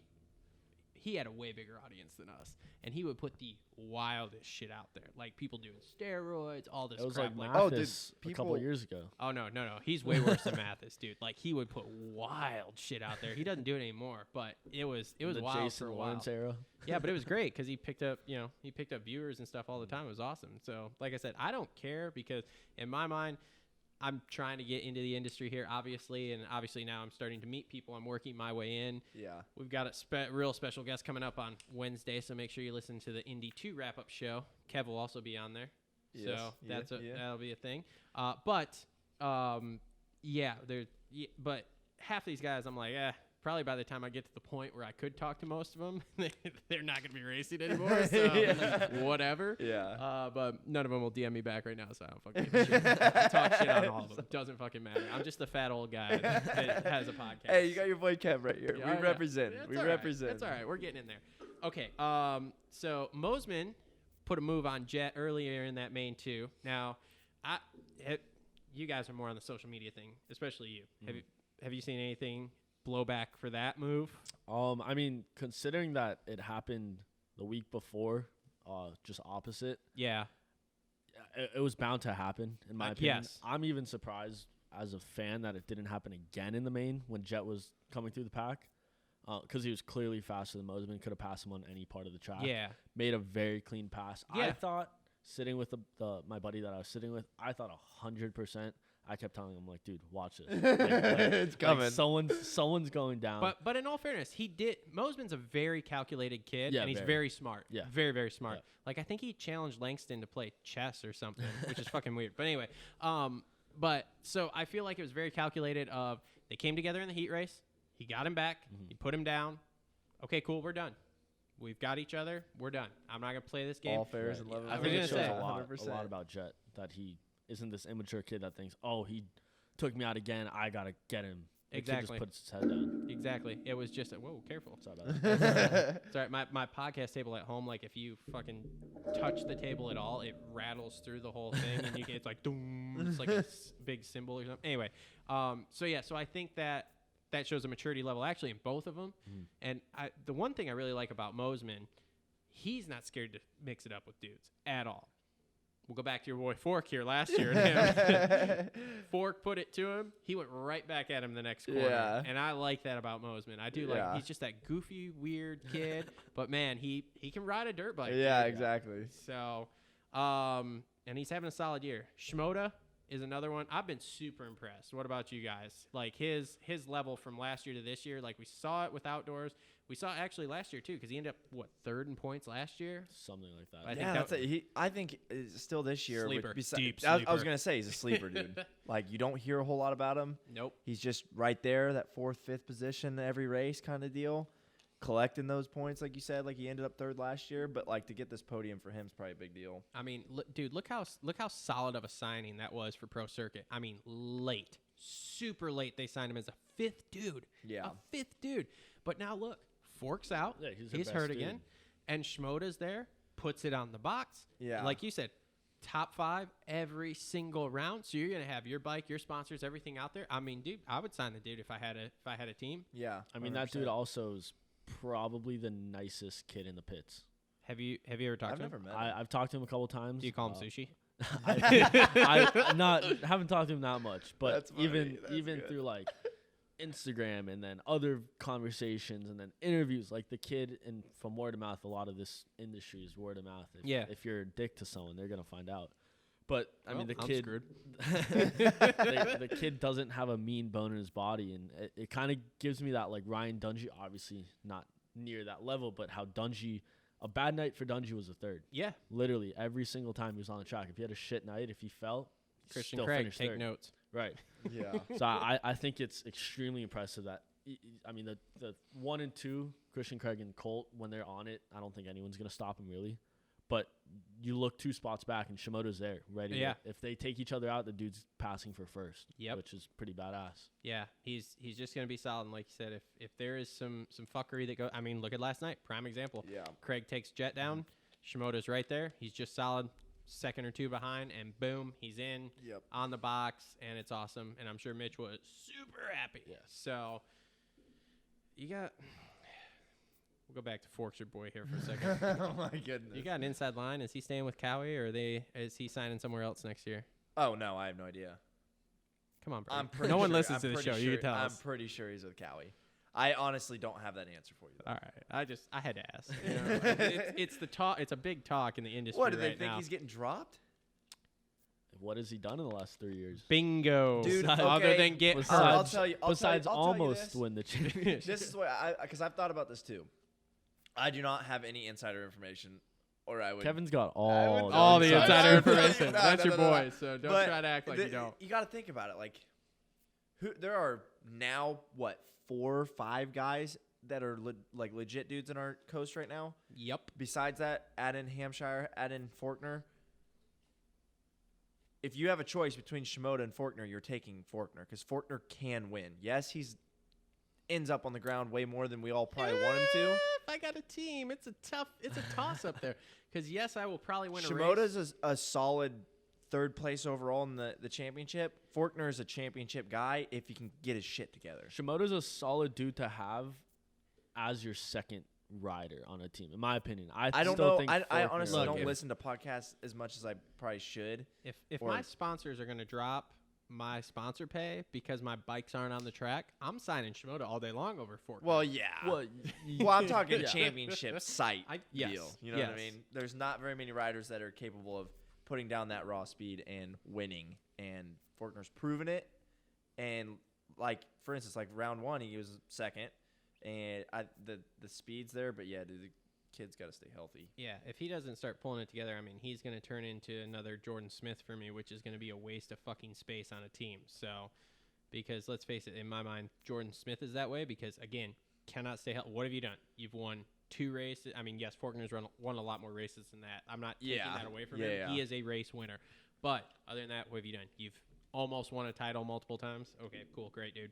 he had a way bigger audience than us, and he would put the wildest shit out there, like people doing steroids, all this It was crap. like oh, Mathis dude, a couple people- years ago. Oh no, he's way worse than Mathis, dude. Like he would put wild shit out there. He doesn't do it anymore, but it was The wild Jason for a while. Lawrence era. Yeah, but it was great because he picked up viewers and stuff all the time. It was awesome. So, like I said, I don't care because in my mind, I'm trying to get into the industry here, obviously, and obviously now I'm starting to meet people. I'm working my way in. yeah. We've got a real special guest coming up on Wednesday, so make sure you listen to the Indy 2 wrap-up show. Kev will also be on there, Yes. so Yeah, that'll be a thing. But half these guys, I'm like, probably by the time I get to the point where I could talk to most of them, they're not going to be racing anymore, so whatever. Yeah. But none of them will DM me back right now, so I don't fucking give a shit. I talk shit on all of them. Doesn't fucking matter. I'm just the fat old guy that has a podcast. Hey, you got your boy Kev right here. Yeah, we represent. That's We all right. represent. That's all right. We're getting in there. Okay. So Mosman put a move on Jet earlier in that main too. Now, you guys are more on the social media thing, especially you. Have you seen anything blowback for that move? I mean, considering that it happened the week before, just opposite. Yeah. It was bound to happen, in my opinion. Yes. I'm even surprised as a fan that it didn't happen again in the main when Jet was coming through the pack, because he was clearly faster than Mosman. Could have passed him on any part of the track. Yeah. Made a very clean pass. Yeah. I thought sitting with my buddy that I was sitting with, I thought 100%. I kept telling him, like, dude, watch this. It's coming. Someone's going down. But in all fairness, Mosman's a very calculated kid, Yeah, and he's very smart. Yeah. Very, very smart. Yeah. Like, I think he challenged Langston to play chess or something, which is fucking weird. But anyway, but so I feel like it was very calculated they came together in the heat race. He got him back. He put him down. Okay, cool, we're done. We've got each other. We're done. I'm not going to play this game. All fair and love. I was think gonna it shows say, a lot about Jet, that he isn't this immature kid that thinks, oh, he took me out again, I got to get him. The kid Exactly. just puts his head down. Exactly. It was just whoa, careful. Sorry about that. Sorry, my podcast table at home, like, if you fucking touch the table at all, it rattles through the whole thing, and it's like, doom. It's like a big symbol or something. Anyway, so I think that shows a maturity level actually in both of them. And the one thing I really like about Mosman, he's not scared to mix it up with dudes at all. We'll go back to your boy Fork here last year. Fork put it to him. He went right back at him the next quarter. Yeah. And I like that about Mosman. I do like he's just that goofy, weird kid. But, man, he can ride a dirt bike. Yeah, dude. exactly. So, and he's having a solid year. Shimoda is another one. I've been super impressed. What about you guys? Like, his level from last year to this year, like, we saw it with outdoors. We saw it actually last year, too, because he ended up, third in points last year? Something like that. I think still this year. Sleeper. Deep I was sleeper. going to say he's a sleeper, dude. Like, you don't hear a whole lot about him. Nope. He's just right there, that 4th, 5th position every race kind of deal. Collecting those points, like you said, like he ended up 3rd last year. But, like, to get this podium for him is probably a big deal. I mean, dude, look how solid of a signing that was for Pro Circuit. I mean, late. Super late they signed him as a 5th dude. Yeah. A 5th dude. But now, look. Fork's out. Yeah, he's their He's best hurt dude. again. And Shimoda's there, puts it on the box. Yeah. Like you said, top 5 every single round. So you're going to have your bike, your sponsors, everything out there. I mean, dude, I would sign the dude if I had a team. Yeah. I mean, that dude also is probably the nicest kid in the pits. Have you ever talked I've to never him? met him. I've talked to him a couple times. Do you call him sushi? I haven't talked to him that much, but That's funny. That's even good. through like Instagram and then other conversations and then interviews, like the kid, and from word of mouth, a lot of this industry is word of mouth. If you're a dick to someone, they're gonna find out. But I mean, the I'm kid, screwed. the kid doesn't have a mean bone in his body, and it kind of gives me that, like, Ryan Dungey, obviously not near that level, but how Dungey, a bad night for Dungey was a 3rd. Yeah. Literally every single time he was on the track. If he had a shit night, if he fell, Christian still Craig, finished take 3rd. notes. Right. Yeah. So I think it's extremely impressive that, I mean, the 1 and 2, Christian Craig and Colt, when they're on it, I don't think anyone's going to stop them really. But you look 2 spots back and Shimoda's there, ready. Yeah. If they take each other out, the dude's passing for 1st. Yep. Which is pretty badass. Yeah, he's just gonna be solid. And like you said, if there is some fuckery that goes, I mean, look at last night, prime example. Yeah. Craig takes Jet down, Shimoda's right there. He's just solid, 2nd or 2 behind, and boom, he's in on the box, and it's awesome. And I'm sure Mitch was super happy. Yeah. So you got. We'll go back to Forks, your boy here for a second. Oh my goodness. You got an inside line. Is he staying with Cowie, or is he signing somewhere else next year? Oh no, I have no idea. Come on, bro. I'm pretty no one sure- listens I'm to the pretty show. Sure, You can tell I'm us. pretty sure he's with Cowie. I honestly don't have that answer for you. Though. All right, I had to ask. You know, it's the talk. It's a big talk in the industry What do they right think now. he's getting dropped? What has he done in the last 3 years? Bingo, Dude, Other okay, than get I'll hurt. tell you. Besides I'll tell you almost this. win the championship. This is what because I've thought about this too. I do not have any insider information, or I would. Kevin's got would all the Sorry. insider No, information. no, That's no, your no, no. boy. So don't But try to act like you don't. You got to think about it. Like, there are now 4 or 5 guys that are legit dudes in our coast right now. Yep. Besides that, add in Hampshire, add in Faulkner. If you have a choice between Shimoda and Faulkner, you're taking Faulkner because Faulkner can win. Yes, he's ends up on the ground way more than we all probably want him to. If I got a team, it's a toss up there. Because yes, I will probably win a race. Shimoda's a solid 3rd place overall in the championship. Faulkner is a championship guy if he can get his shit together. Shimoda's a solid dude to have as your 2nd rider on a team, in my opinion. I don't still know. think I Faulkner- honestly Look, don't if- listen to podcasts as much as I probably should. If or- my sponsors are going to drop my sponsor pay because my bikes aren't on the track, I'm signing Shimoda all day long over Fortnite. Well, yeah. Well, Well, I'm talking championship site yes, deal. You know what I yes. mean? There's not very many riders that are capable of putting down that raw speed and winning. And Fortner's proven it. And like, for instance, like round 1, he was second. And the speed's there, but yeah, dude, the kid's got to stay healthy. Yeah, if he doesn't start pulling it together, I mean, he's going to turn into another Jordan Smith for me, which is going to be a waste of fucking space on a team. So, because let's face it, in my mind, Jordan Smith is that way because, again, cannot stay healthy. What have you done? You've won 2 races. I mean, yes, Faulkner's won a lot more races than that. I'm not taking that away from him. Yeah. He is a race winner. But other than that, what have you done? You've almost won a title multiple times. Okay, cool, great, dude.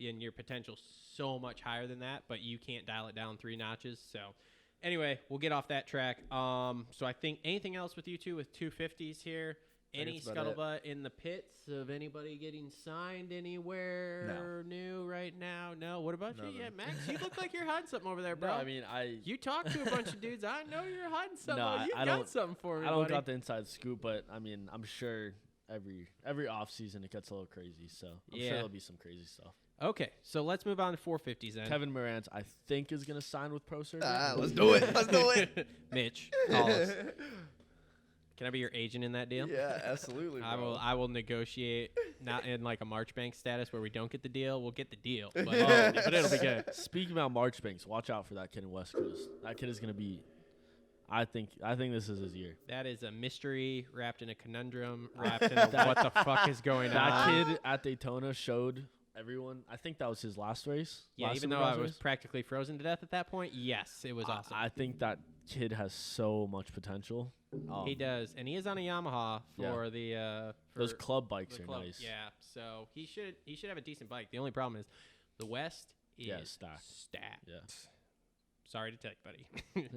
And your potential's so much higher than that, but you can't dial it down 3 notches. So, anyway, we'll get off that track. So I think anything else with you two with 250s here? Any scuttlebutt in the pits of anybody getting signed anywhere new right now? No. What about you? Yeah, Max, you look like you're hiding something over there, bro. No, I mean, you talked to a bunch of dudes. I know you're hiding something. No, You got something for me, I don't buddy. got the inside scoop, but I mean, I'm sure every off season it gets a little crazy. So I'm sure there'll be some crazy stuff. Okay, so let's move on to 450s then. Kevin Moranz, I think, is gonna sign with Pro Circuit. Let's do it. Let's do it. Mitch, call us. Can I be your agent in that deal? Yeah, absolutely. Bro. I will negotiate, not in like a Marchbank status where we don't get the deal. We'll get the deal, but it'll be good. Speaking about Marchbanks, watch out for that kid in West Coast. That kid is gonna be. I think this is his year. That is a mystery wrapped in a conundrum, wrapped in what the fuck is going on. That kid at Daytona showed everyone. I think that was his last race. Yeah, even though I was practically frozen to death at that point, yes, it was awesome. I think that kid has so much potential. He does, and he is on a Yamaha for the those club bikes the are club. nice. Yeah, so he should have a decent bike. The only problem is the West is stacked. Yeah. Sorry to tell you, buddy,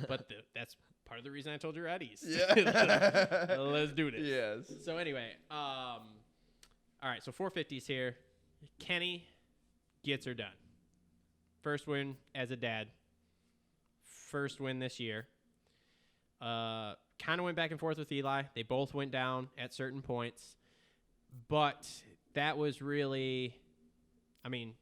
but that's part of the reason I told you Reddies. Yeah. Let's do this. Yes. So anyway, all right. So 450s here. Kenny gets her done. First win as a dad. First win this year. Kind of went back and forth with Eli. They both went down at certain points. But that was really, I mean,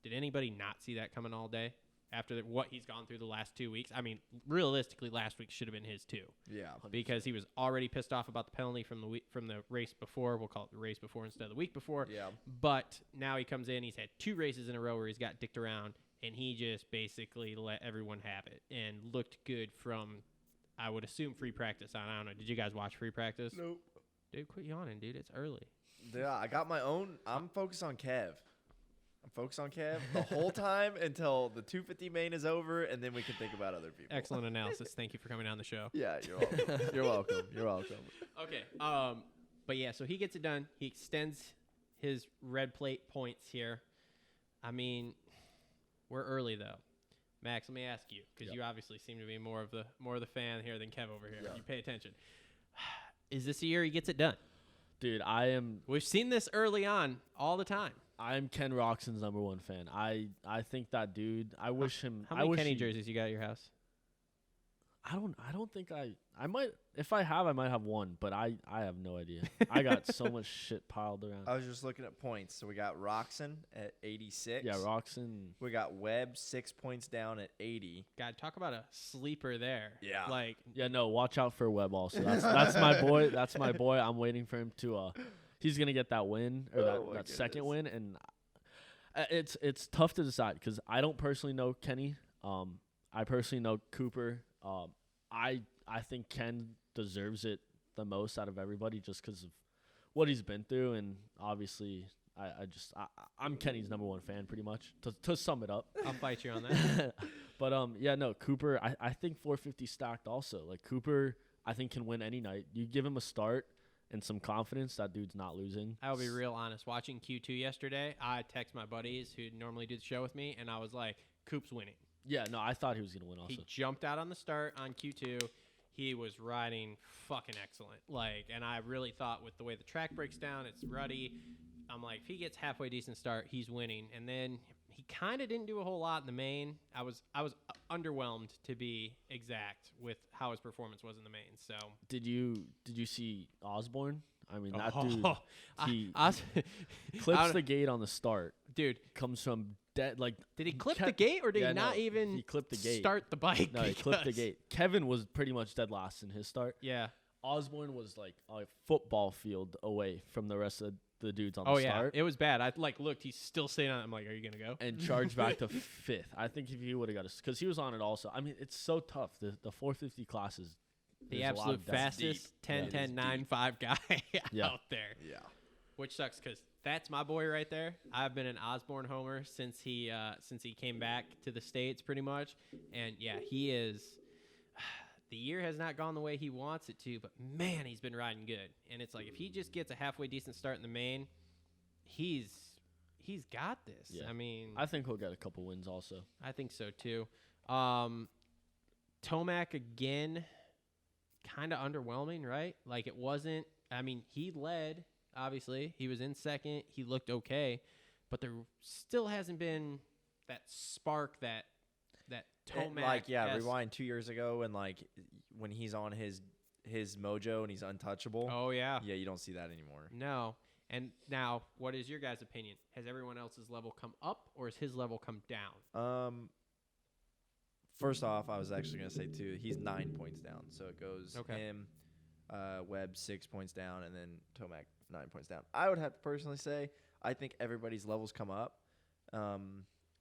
did anybody not see that coming all day after what he's gone through the last 2 weeks? I mean, realistically, last week should have been his too. Yeah. Because he was already pissed off about the penalty from the race before. We'll call it the race before instead of the week before. Yeah. But now he comes in. He's had 2 races in a row where he's got dicked around, and he just basically let everyone have it and looked good from, I would assume, free practice on. I don't know. Did you guys watch free practice? Nope. Dude, quit yawning, dude. It's early. Yeah, I got my own. I'm focused on Kev. I'm focused on Kev the whole time until the 250 main is over, and then we can think about other people. Excellent analysis. Thank you for coming on the show. Yeah, you're welcome. You're welcome. You're welcome. Okay. But yeah, so he gets it done. He extends his red plate points here. I mean, we're early though. Max, let me ask you, because you obviously seem to be more of the fan here than Kev over here. Yeah. You pay attention. Is this the year he gets it done? Dude, We've seen this early on all the time. I'm Ken Roxon's #1 fan. I think that dude. I wish him. How many Kenny jerseys you got at your house? I don't think I might. If I have, I might have one, but I have no idea. I got so much shit piled around. I was just looking at points. So we got Roxon at 86. Yeah, Roxon. We got Webb 6 points down at 80. God, talk about a sleeper there. Yeah. Like, Yeah, no. Watch out for Webb also. That's my boy. That's my boy. I'm waiting for him to. He's gonna get that win or that second win, and it's tough to decide because I don't personally know Kenny. I personally know Cooper. I think Ken deserves it the most out of everybody just because of what he's been through, and obviously I'm Kenny's #1 fan pretty much to sum it up. I'll fight you on that. But yeah, no, Cooper. I think 450 stacked also. Like Cooper, I think can win any night. You give him a start and some confidence, that dude's not losing. I'll be real honest. Watching Q2 yesterday, I text my buddies who normally do the show with me, and I was like, Coop's winning. Yeah, no, I thought he was gonna win also. He jumped out on the start on Q2. He was riding fucking excellent. Like, and I really thought with the way the track breaks down, it's ruddy. I'm like, if he gets halfway decent start, he's winning. And then he kind of didn't do a whole lot in the main. I was underwhelmed, to be exact, with how his performance was in the main. So Did you see Osborne? I mean, that dude, he I clips the gate on the start. dude. Comes from dead. Like, Did he clip the gate or did he not even He clipped the gate. start the bike? No, he clipped the Because- gate. Kevin was pretty much dead last in his start. Yeah. Osborne was like a football field away from the rest of the dudes on Oh the yeah, start. it was bad. I looked. He's still staying on. I'm like, are you gonna go? And charged back to fifth. I think if he would have got us, because he was on it also. I mean, it's so tough. The 450 class is The there's a lot absolute of depth. fastest 10-10-9-5 guy Yeah. out there. Yeah. Which sucks because that's my boy right there. I've been an Osborne homer since he came back to the States pretty much, and yeah, he is. The year has not gone the way he wants it to, but man, he's been riding good. And it's like if he just gets a halfway decent start in the main, he's got this. Yeah. I mean, I think he'll get a couple wins also. I think so too. Tomac again, kind of underwhelming, right? Like it wasn't. I mean, he led. Obviously, he was in second. He looked okay, but there still hasn't been that spark that Tomac. Like, yeah, has. rewind 2 years ago and like when he's on his mojo and he's untouchable. Oh yeah. Yeah, you don't see that anymore. No. And now, what is your guys' opinion? Has everyone else's level come up, or has his level come down? First off, I was actually gonna say too, he's 9 points down. So it goes Okay. him, Webb 6 points down, and then Tomac 9 points down. I would have to personally say I think everybody's levels come up.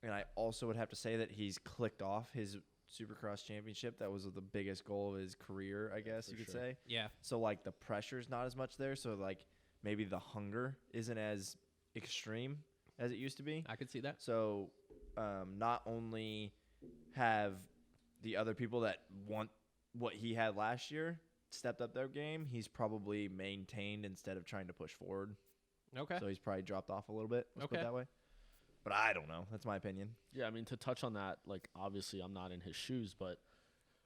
And I also would have to say that he's clicked off his Supercross championship. That was the biggest goal of his career, I guess you could say. Yeah. So like the pressure's not as much there. So like maybe the hunger isn't as extreme as it used to be. I could see that. So not only have the other people that want what he had last year stepped up their game, he's probably maintained instead of trying to push forward. Okay. So he's probably dropped off a little bit. Let's put Okay. it that way. But I don't know. That's my opinion. Yeah, I mean, to touch on that, like, obviously I'm not in his shoes, but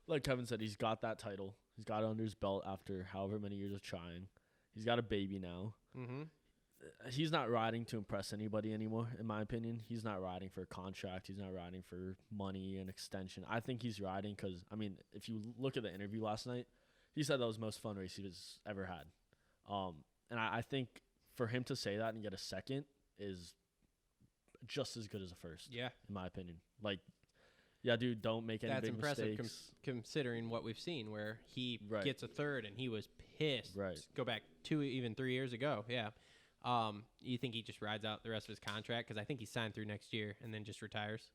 like Kevin said, he's got that title. He's got it under his belt after however many years of trying. He's got a baby now. Mm-hmm. He's not riding to impress anybody anymore, in my opinion. He's not riding for a contract. He's not riding for money and extension. I think he's riding because, I mean, if you look at the interview last night, he said that was the most fun race he's ever had. And I think for him to say that and get a second is just as good as a first. Yeah. In my opinion. Like, yeah, dude, don't make any That's big impressive mistakes. considering what we've seen where he Right. gets a third and he was pissed. Right. Go back 3 years ago. Yeah. You think he just rides out the rest of his contract? Because I think he signed through next year and then just retires.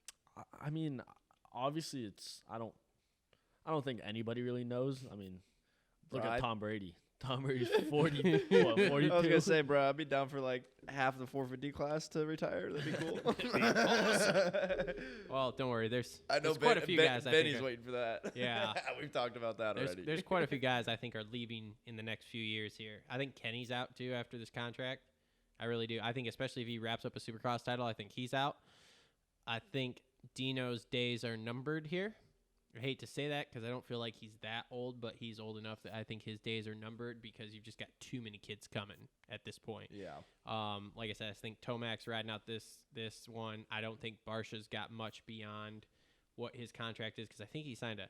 I mean, obviously it's I don't think anybody really knows. I mean, look Bro, at I- Tom Brady. Tom Brady's 40 what, 42? I was gonna say, bro, I'd be down for like half the 450 class to retire. That'd be cool. Well, don't worry. There's I know quite a few guys. I Benny's think are, waiting for that. Yeah. We've talked about that already. there's quite a few guys I think are leaving in the next few years here. I think Kenny's out too after this contract. I really do. I think especially if he wraps up a Supercross title, I think he's out. I think Dino's days are numbered here. I hate to say that because I don't feel like he's that old, but he's old enough that I think his days are numbered because you've just got too many kids coming at this point. Yeah. Like I said, I think Tomac's riding out this one. I don't think Barsha's got much beyond what his contract is because I think he signed a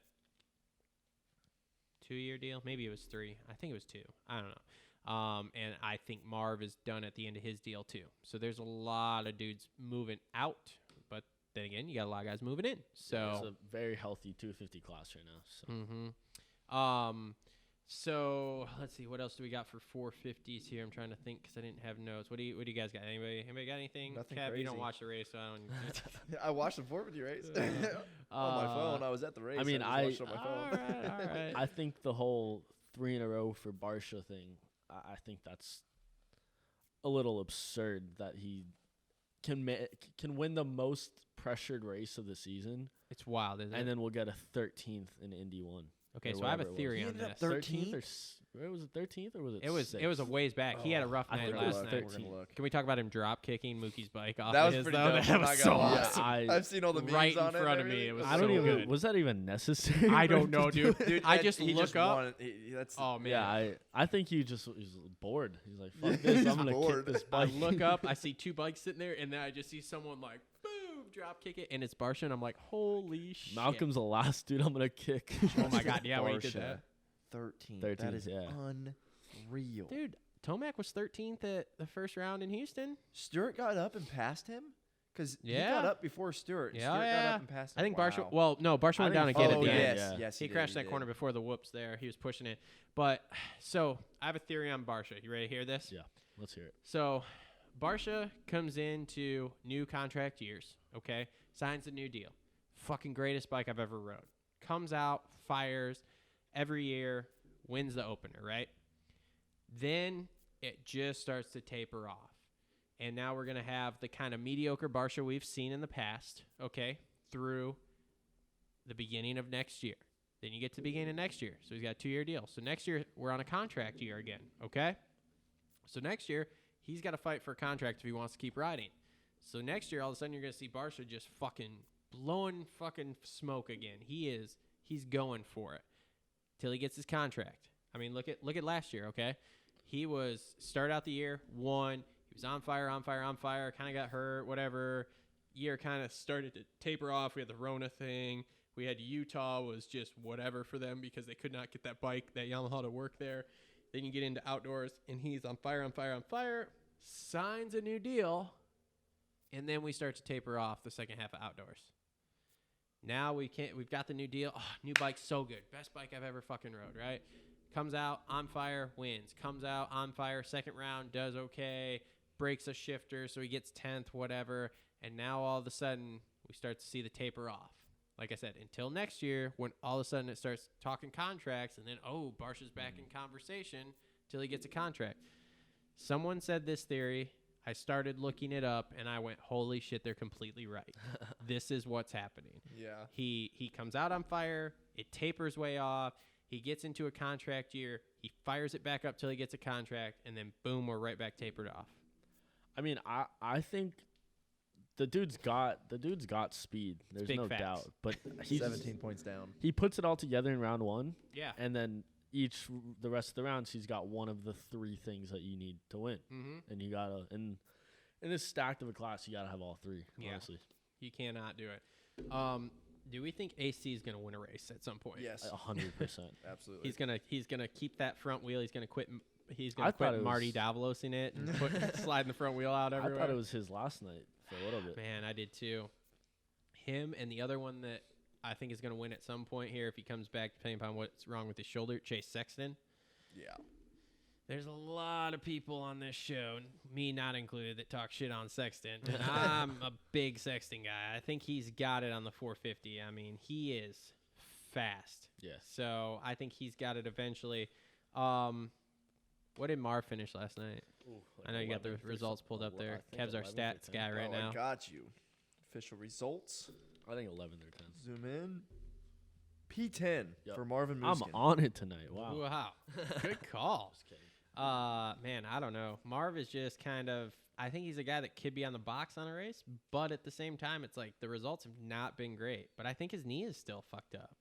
2-year deal. Maybe it was 3. I think it was 2. I don't know. And I think Marv is done at the end of his deal too. So there's a lot of dudes moving out, but then again, you got a lot of guys moving in. So It's a very healthy 250 class right now. So. Mm-hmm. So let's see, what else do we got for 450s here? I'm trying to think because I didn't have notes. What do you guys got? Anybody got anything? Nothing Kev, you don't crazy. watch the race, so I don't. I watched the 450 race on my phone. I was at the race. I mean, I just watched it on my all phone. right. I think the whole 3 in a row for Barsha thing, I think that's a little absurd that he can win the most pressured race of the season, It's wild, isn't it? and then we'll get a 13th in Indy 1. Okay, or so I have a whatever it was. theory He on ended up this. 13th 13th? or was it 13th or was it? It was a 6th? ways back. He had a rough I night think it last was night. 13. We're gonna look. Can we talk about him drop kicking Mookie's bike off? That of was his, pretty though? dope. That I'm was not so gonna lie. awesome. I've seen all the memes Right in on it. front and of me, everything. it was I don't so even. good. Was that even necessary? I don't know, dude. I that- just he look up. wanted- that's Oh man. Yeah, I think he just was bored. He's like, fuck this, He's I'm gonna bored. kick this I bike. look up, I see 2 bikes sitting there, and then I just see someone like boom drop kick it, and it's Barsha, and I'm like, holy shit. Malcolm's the last dude I'm gonna kick. Oh my god, yeah, when he did Barsha. that. 13. 13, That is yeah. unreal. Dude, Tomac was 13th at the first round in Houston. Stewart got up and passed him? Because he Yeah. got up before Stewart. And Yeah, Stewart yeah. got up and passed him. I think Wow. Barsha. Well, no, Barsha went I down think- again Oh, at the yes. end. Yes, He did, crashed that did. corner before the whoops there. He was pushing it. But so I have a theory on Barsha. You ready to hear this? Yeah, let's hear it. So Barsha comes into new contract years, okay? Signs a new deal. Fucking greatest bike I've ever rode. Comes out, fires every year, wins the opener, right? Then it just starts to taper off. And now we're going to have the kind of mediocre Barsha we've seen in the past, okay, through the beginning of next year. Then you get to the beginning of next year. So he's got a 2-year deal. So next year, we're on a contract year again, okay? So next year, he's got to fight for a contract if he wants to keep riding. So next year, all of a sudden, you're going to see Barsha just fucking blowing fucking smoke again. He's going for it till he gets his contract. I mean, look at last year, okay? He started out the year, won. He was on fire, kind of got hurt, whatever. Year kind of started to taper off. We had the Rona thing. We had Utah was just whatever for them because they could not get that bike, that Yamaha to work there. Then you get into outdoors, and he's on fire, signs a new deal, and then we start to taper off the second half of outdoors. Now we've got the new deal. Oh, new bike's so good. Best bike I've ever fucking rode, right? Comes out, on fire, wins. Comes out, on fire, second round, does okay, breaks a shifter, so he gets 10th, whatever. And now all of a sudden, we start to see the taper off. Like I said, until next year, when all of a sudden it starts talking contracts, and then, Barsha's back in conversation till he gets a contract. Someone said this theory. I started looking it up, and I went, holy shit, they're completely right. This is what's happening. Yeah. He comes out on fire. It tapers way off. He gets into a contract year. He fires it back up till he gets a contract, and then, boom, we're right back tapered off. I mean, I think the dude's got speed. There's big no facts. doubt. But he's 17 points down. He puts it all together in round one. Yeah. And then the rest of the rounds, he's got one of the 3 things that you need to win. Mm-hmm. And you gotta in this stacked of a class, you gotta have all 3. Yeah. Honestly, You cannot do it. Do we think AC is going to win a race at some point? Yes. 100%. Absolutely. He's gonna keep that front wheel. He's gonna quit. He's I gonna thought quit it Marty was- Davalos in it and sliding the front wheel out I everywhere. thought it was his last night for a little bit. Man, I did too. Him and the other one that I think is going to win at some point here if he comes back, depending upon what's wrong with his shoulder, Chase Sexton. Yeah. There's a lot of people on this show, me not included, that talk shit on Sexton. And I'm a big Sexton guy. I think he's got it on the 450. I mean, he is fast. Yes. So I think he's got it eventually. What did Marv finish last night? I know you got the results pulled up there. Kev's our stats guy right now. I got you. Official results. I think 11 or 10. Zoom in. P10 Yep. for Marvin I'm Muskin. on it tonight. Wow. Wow. Good call. Just kidding. Man, I don't know. Marv is just kind of, I think he's a guy that could be on the box on a race, but at the same time, it's like the results have not been great. But I think his knee is still fucked up.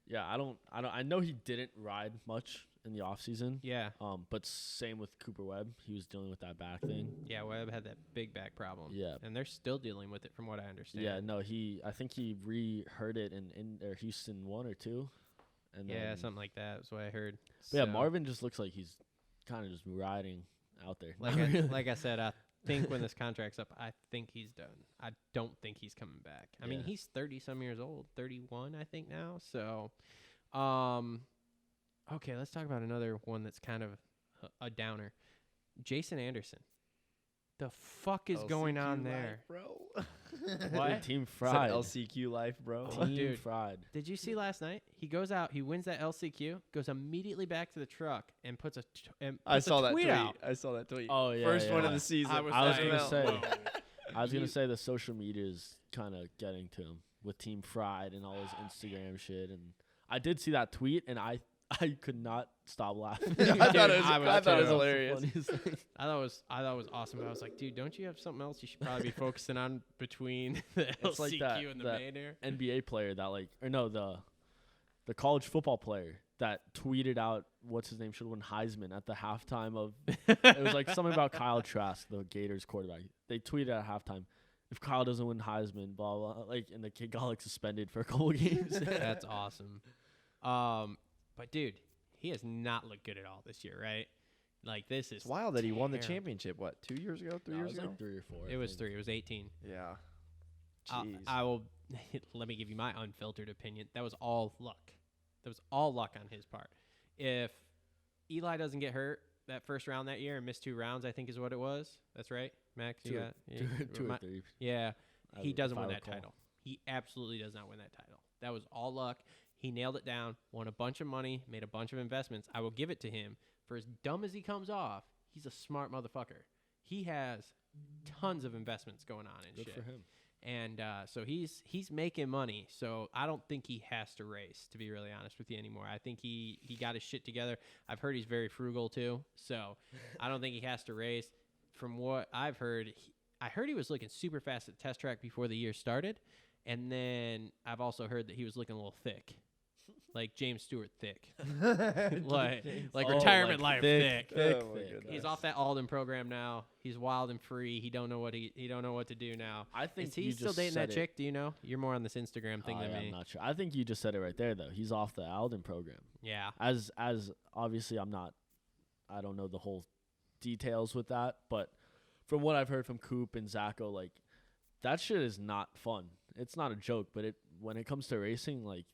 Yeah, I know he didn't ride much in the off season. Yeah. But same with Cooper Webb. He was dealing with that back thing. Yeah, Webb had that big back problem. Yeah. And they're still dealing with it from what I understand. Yeah, no, I think he re-hurt it in Houston 1 or 2. And Yeah, then, something like that is what I heard. but yeah, So, Marvin just looks like he's kind of just riding out there. Like I said, I think when this contract's up, I think he's done. I don't think he's coming back. I mean, Yeah. he's 30-some years old, 31, I think now. So, okay, let's talk about another one that's kind of a downer. Jason Anderson. The fuck is going on there? bro? What? Team Said Fried. LCQ life, bro. Team Dude. Fried. Did you see last night? He goes out, he wins that LCQ, goes immediately back to the truck and puts a I saw that tweet tweet. out. I saw that tweet. Oh, yeah, First one of yeah. the season. I was gonna Out. say. whoa. I was You- gonna say the social media is kind of getting to him with Team Fried and all his Instagram shit, and I did see that tweet, and I could not stop laughing. I thought it was, I I thought it was too. hilarious. I thought it was awesome. But I was like, dude, don't you have something else you should probably be focusing on between the It's LCQ like that- and the that- main air? NBA player that the college football player that tweeted out what's his name should win Heisman at the halftime of it was like something about Kyle Trask, the Gators quarterback. They tweeted at halftime, if Kyle doesn't win Heisman, blah blah, like, and the kid got like suspended for a couple of games. That's awesome. But dude, he has not looked good at all this year, right? Like, this is It's wild that he won the terrible. championship. What, 2 years ago? 3 No, it years was ago? like 3 or 4. It was 3. It was 18. Yeah. I'll- Jeez. I will let me give you my unfiltered opinion. That was all luck. That was all luck on his part. If Eli doesn't get hurt that first round that year and miss 2 rounds, I think is what it was. That's right, Max. You got Two or 3. Yeah, he if doesn't I win that recall. title. He absolutely does not win that title. That was all luck. He nailed it down, won a bunch of money, made a bunch of investments. I will give it to him. For as dumb as he comes off, he's a smart motherfucker. He has tons of investments going on and Good shit. for him. And so he's making money. So I don't think he has to race, to be really honest with you, anymore. I think he got his shit together. I've heard he's very frugal too. So I don't think he has to race. From what I've heard, I heard he was looking super fast at the test track before the year started. And then I've also heard that he was looking a little thick. Like James Stewart thick. like Oh, retirement like life thick. Oh my goodness. He's off that Alden program now. He's wild and free. He don't know what to do now. I think Is he you still just dating that said it. chick? Do you know? You're more on this Instagram thing than I'm me. not sure. I think you just said it right there, though. He's off the Alden program. Yeah. As obviously, I don't know the whole details with that, but from what I've heard from Coop and Zacho, like, that shit is not fun. It's not a joke, but when it comes to racing, like,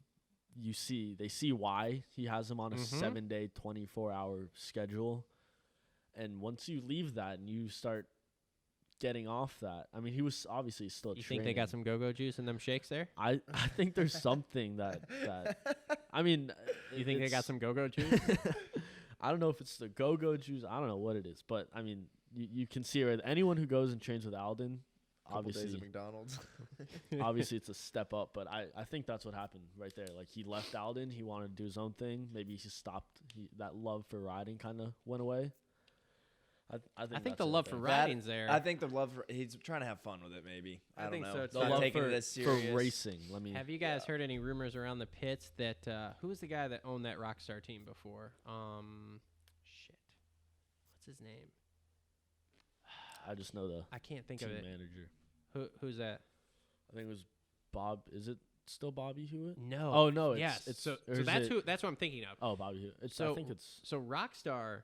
they see why he has him on a 7-day, 24-hour schedule. And once you leave that and you start getting off that, I mean, he was obviously still You training. think they got some go-go juice in them shakes there? I think there's something that I mean, You think they got it's- some go-go juice? I don't know if it's the go-go juice. I don't know what it is, but I mean, you can see it right. Anyone who goes and trains with Alden, Couple days at obviously, McDonald's. obviously it's a step up. But I think that's what happened right there. Like, he left Alden, he wanted to do his own thing. Maybe he stopped. That love for riding kind of went away. I I think think that's the it love right for there. riding's there. I think the love for he's trying to have fun with it. Maybe I don't think know. so, too. The Not love taking for, it as for serious. racing. Let me. Have you guys heard any rumors around the pits that who was the guy that owned that Rockstar team before? Shit. What's his name? I just know the I can't think team of it. manager. Who's that? I think it was Bob. Is it still Bobby Hewitt? No. Oh no, it's yes. it's so or is that's it- that's what I'm thinking of. Oh, Bobby Hewitt. I So- think it's So Rockstar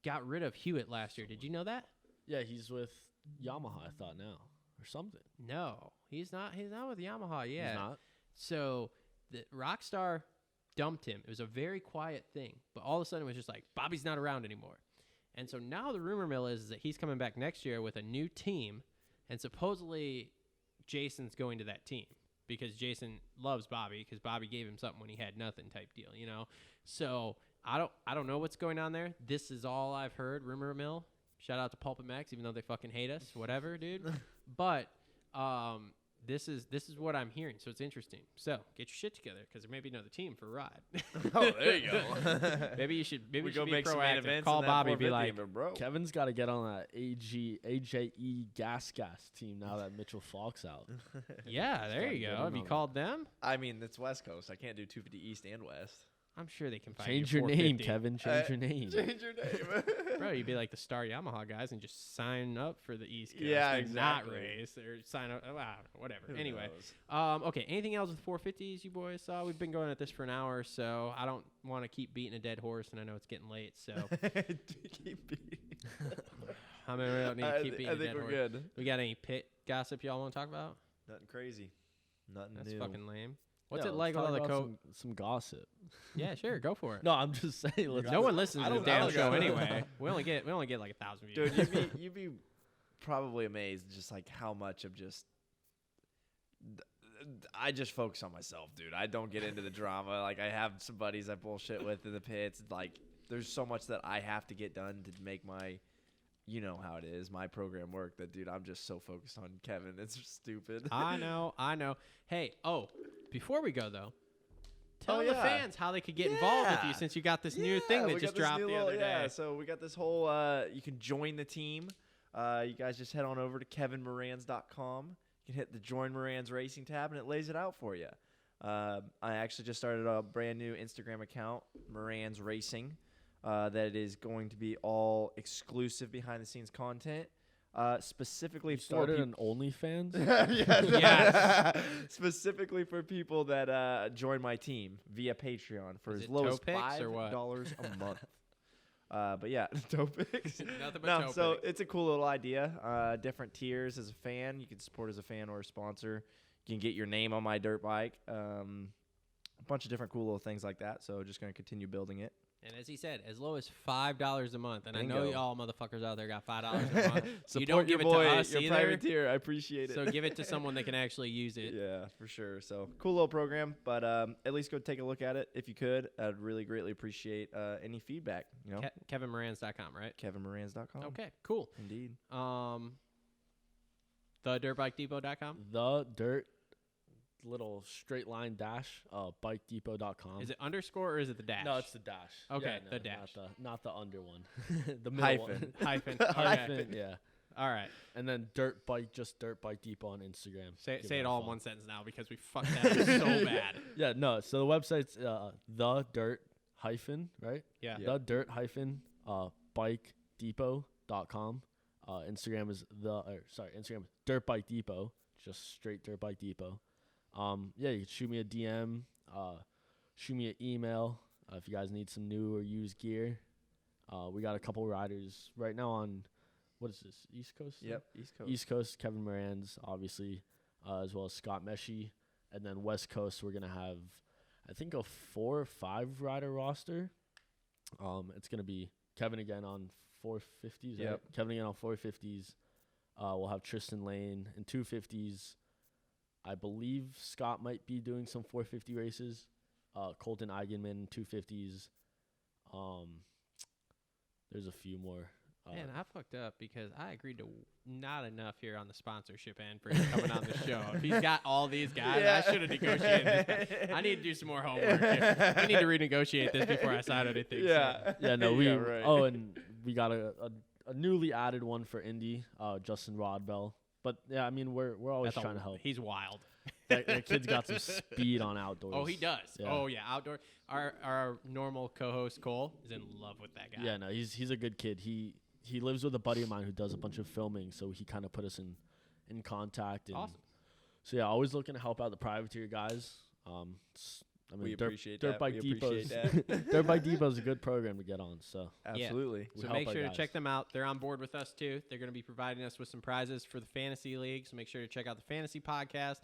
got rid of Hewitt last year. Did you know that? yeah. He's with Yamaha, I thought now or something. No, he's not. He's not with Yamaha yet. He's not. So the Rockstar dumped him. It was a very quiet thing, but all of a sudden it was just like Bobby's not around anymore. And so now the rumor mill is that he's coming back next year with a new team, and supposedly Jason's going to that team because Jason loves Bobby because Bobby gave him something when he had nothing type deal, you know. So I don't know what's going on there. This is all I've heard. Rumor mill. Shout out to Pulp and Max, even though they fucking hate us. Whatever, dude. But this is what I'm hearing, so it's interesting. So get your shit together because there may be another team for a ride. Oh, there you go. maybe you should we be go make some main proactive. events. Call in that Bobby, be 450, like, but bro. Kevin's got to get on that AJE gas team now that Mitchell Falk's out. yeah, there gotta you get go. in Have you on called them? I mean, it's West Coast. I can't do 250 East and West. I'm sure they can find Change you your name, 450. Kevin. Change your name. Change your name. Bro, you'd be like the Star Yamaha guys and just sign up for the East Coast. Yeah, and not exactly. race or sign up. Whatever. Who Anyway, knows? okay. Anything else with 450s you boys saw? We've been going at this for an hour or so. I don't want to keep beating a dead horse, and I know it's getting late, so Keep beating. I mean, we don't need to keep beating I a think dead we're horse. good. We got any pit gossip y'all want to talk about? Nothing crazy. Nothing That's new. fucking lame. What's Yeah, it let's like with talk all the about coat? some gossip. Yeah, sure, go for it. No, I'm just saying. Let's No one listens I to this don't- damn I don't show got it. anyway. We only get like 1,000 views. Dude, you'd be probably amazed just like how much of just I just focus on myself, dude. I don't get into the drama. Like, I have some buddies I bullshit with in the pits. Like, there's so much that I have to get done to make my, you know how it is, my program work. That, dude, I'm just so focused on Kevin. It's just stupid. I know. Hey, before we go though, tell Oh, the yeah. fans how they could get involved with you Yeah. since you got this new thing we that got just this dropped new the little- other Yeah, day. so we got this whole, you can join the team. You guys just head on over to kevinmoranz.com. You can hit the Join Moranz Racing tab, and it lays it out for you. I actually just started a brand new Instagram account, Moranz Racing, that is going to be all exclusive behind-the-scenes content, specifically You for started people. an OnlyFans? Yes. Specifically for people that join my team via Patreon for Is as it low toe as pics or what? $5 a month. But yeah, toe picks. Nothing but No, toe so picks. it's a cool little idea. Different tiers as a fan. You can support as a fan or a sponsor. You can get your name on my dirt bike. A bunch of different cool little things like that. So just going to continue building it. And as he said, as low as $5 a month. And I know Bingo. y'all motherfuckers out there got $5 a month. Support you don't give your it boy, to us your either. privateer. I appreciate it. So give it to someone that can actually use it. Yeah, for sure. So cool little program, but at least go take a look at it if you could. I'd really greatly appreciate any feedback. You know, KevinMoranz.com, right? KevinMoranz.com. Okay, cool. Indeed. The DirtBikeDepot.com. The dirt little straight line dash bikedepot.com. Is it underscore or is it the dash? No, it's the dash. Okay, Yeah, the dash. Not the under one. The middle Hyphen. one. Hyphen. Hyphen, Okay. yeah. All right. And then dirt bike, just dirt bike depot on Instagram. Say Give it a all in follow. one sentence now because we fucked that up so bad. Yeah, no. So the website's the dirt hyphen, right? Yeah. The dirt hyphen bike depot.com. Instagram is Instagram is Dirt Bike Depot, just straight Dirt Bike Depot. Yeah, you can shoot me a DM, shoot me an email if you guys need some new or used gear. We got a couple riders right now on, what is this, East Coast? Yep, East Coast. East Coast, Kevin Moranz, obviously, as well as Scott Meshy. And then West Coast, we're going to have, I think, a 4 or 5 rider roster. It's going to be Kevin again on 450s. Yep. Right? Kevin again on 450s. We'll have Tristan Lane in 250s. I believe Scott might be doing some 450 races. Colton Eigenman 250s. There's a few more. Man, I fucked up because I agreed to not enough here on the sponsorship end for him coming on the show. If he's got all these guys, I should have negotiated this. I need to do some more homework. I need to renegotiate this before I sign anything. Yeah. Yeah, no, Yeah, right. Oh, and we got a newly added one for Indy, Justin Rodbell. But yeah, I mean, we're always trying to help. He's wild. That kid's got some speed on outdoors. Oh, he does. Yeah. Oh, yeah, outdoor. Our normal co-host Cole is in love with that guy. Yeah, no, he's a good kid. He lives with a buddy of mine who does a bunch of filming, so he kind of put us in contact. And Awesome. So yeah, always looking to help out the privateer guys. I mean, We appreciate Dirt that. Bike We Depot's appreciate that. Dirt Bike Depot's a good program to get on. So Absolutely. We So help make our sure to guys. check them out. They're on board with us too. They're going to be providing us with some prizes for the fantasy league. So make sure to check out the fantasy podcast.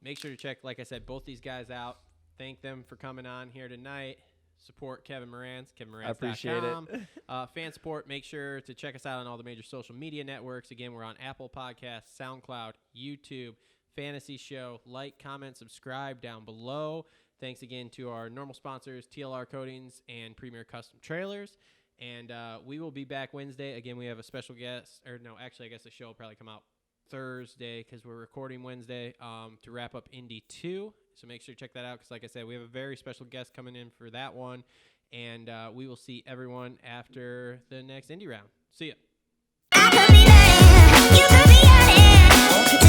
Make sure to check, like I said, both these guys out. Thank them for coming on here tonight. Support Kevin Moranz, KevinMoranz.com. I appreciate it. Fan support. Make sure to check us out on all the major social media networks. Again, we're on Apple Podcasts, SoundCloud, YouTube, Fantasy Show. Like, comment, subscribe down below. Thanks again to our normal sponsors, TLR Coatings and Premier Custom Trailers. And we will be back Wednesday. Again, we have a special guest. Or no, actually, I guess the show will probably come out Thursday because we're recording Wednesday to wrap up Indy 2. So make sure to check that out because, like I said, we have a very special guest coming in for that one. And we will see everyone after the next Indy round. See ya. I could be lying, you could be lying.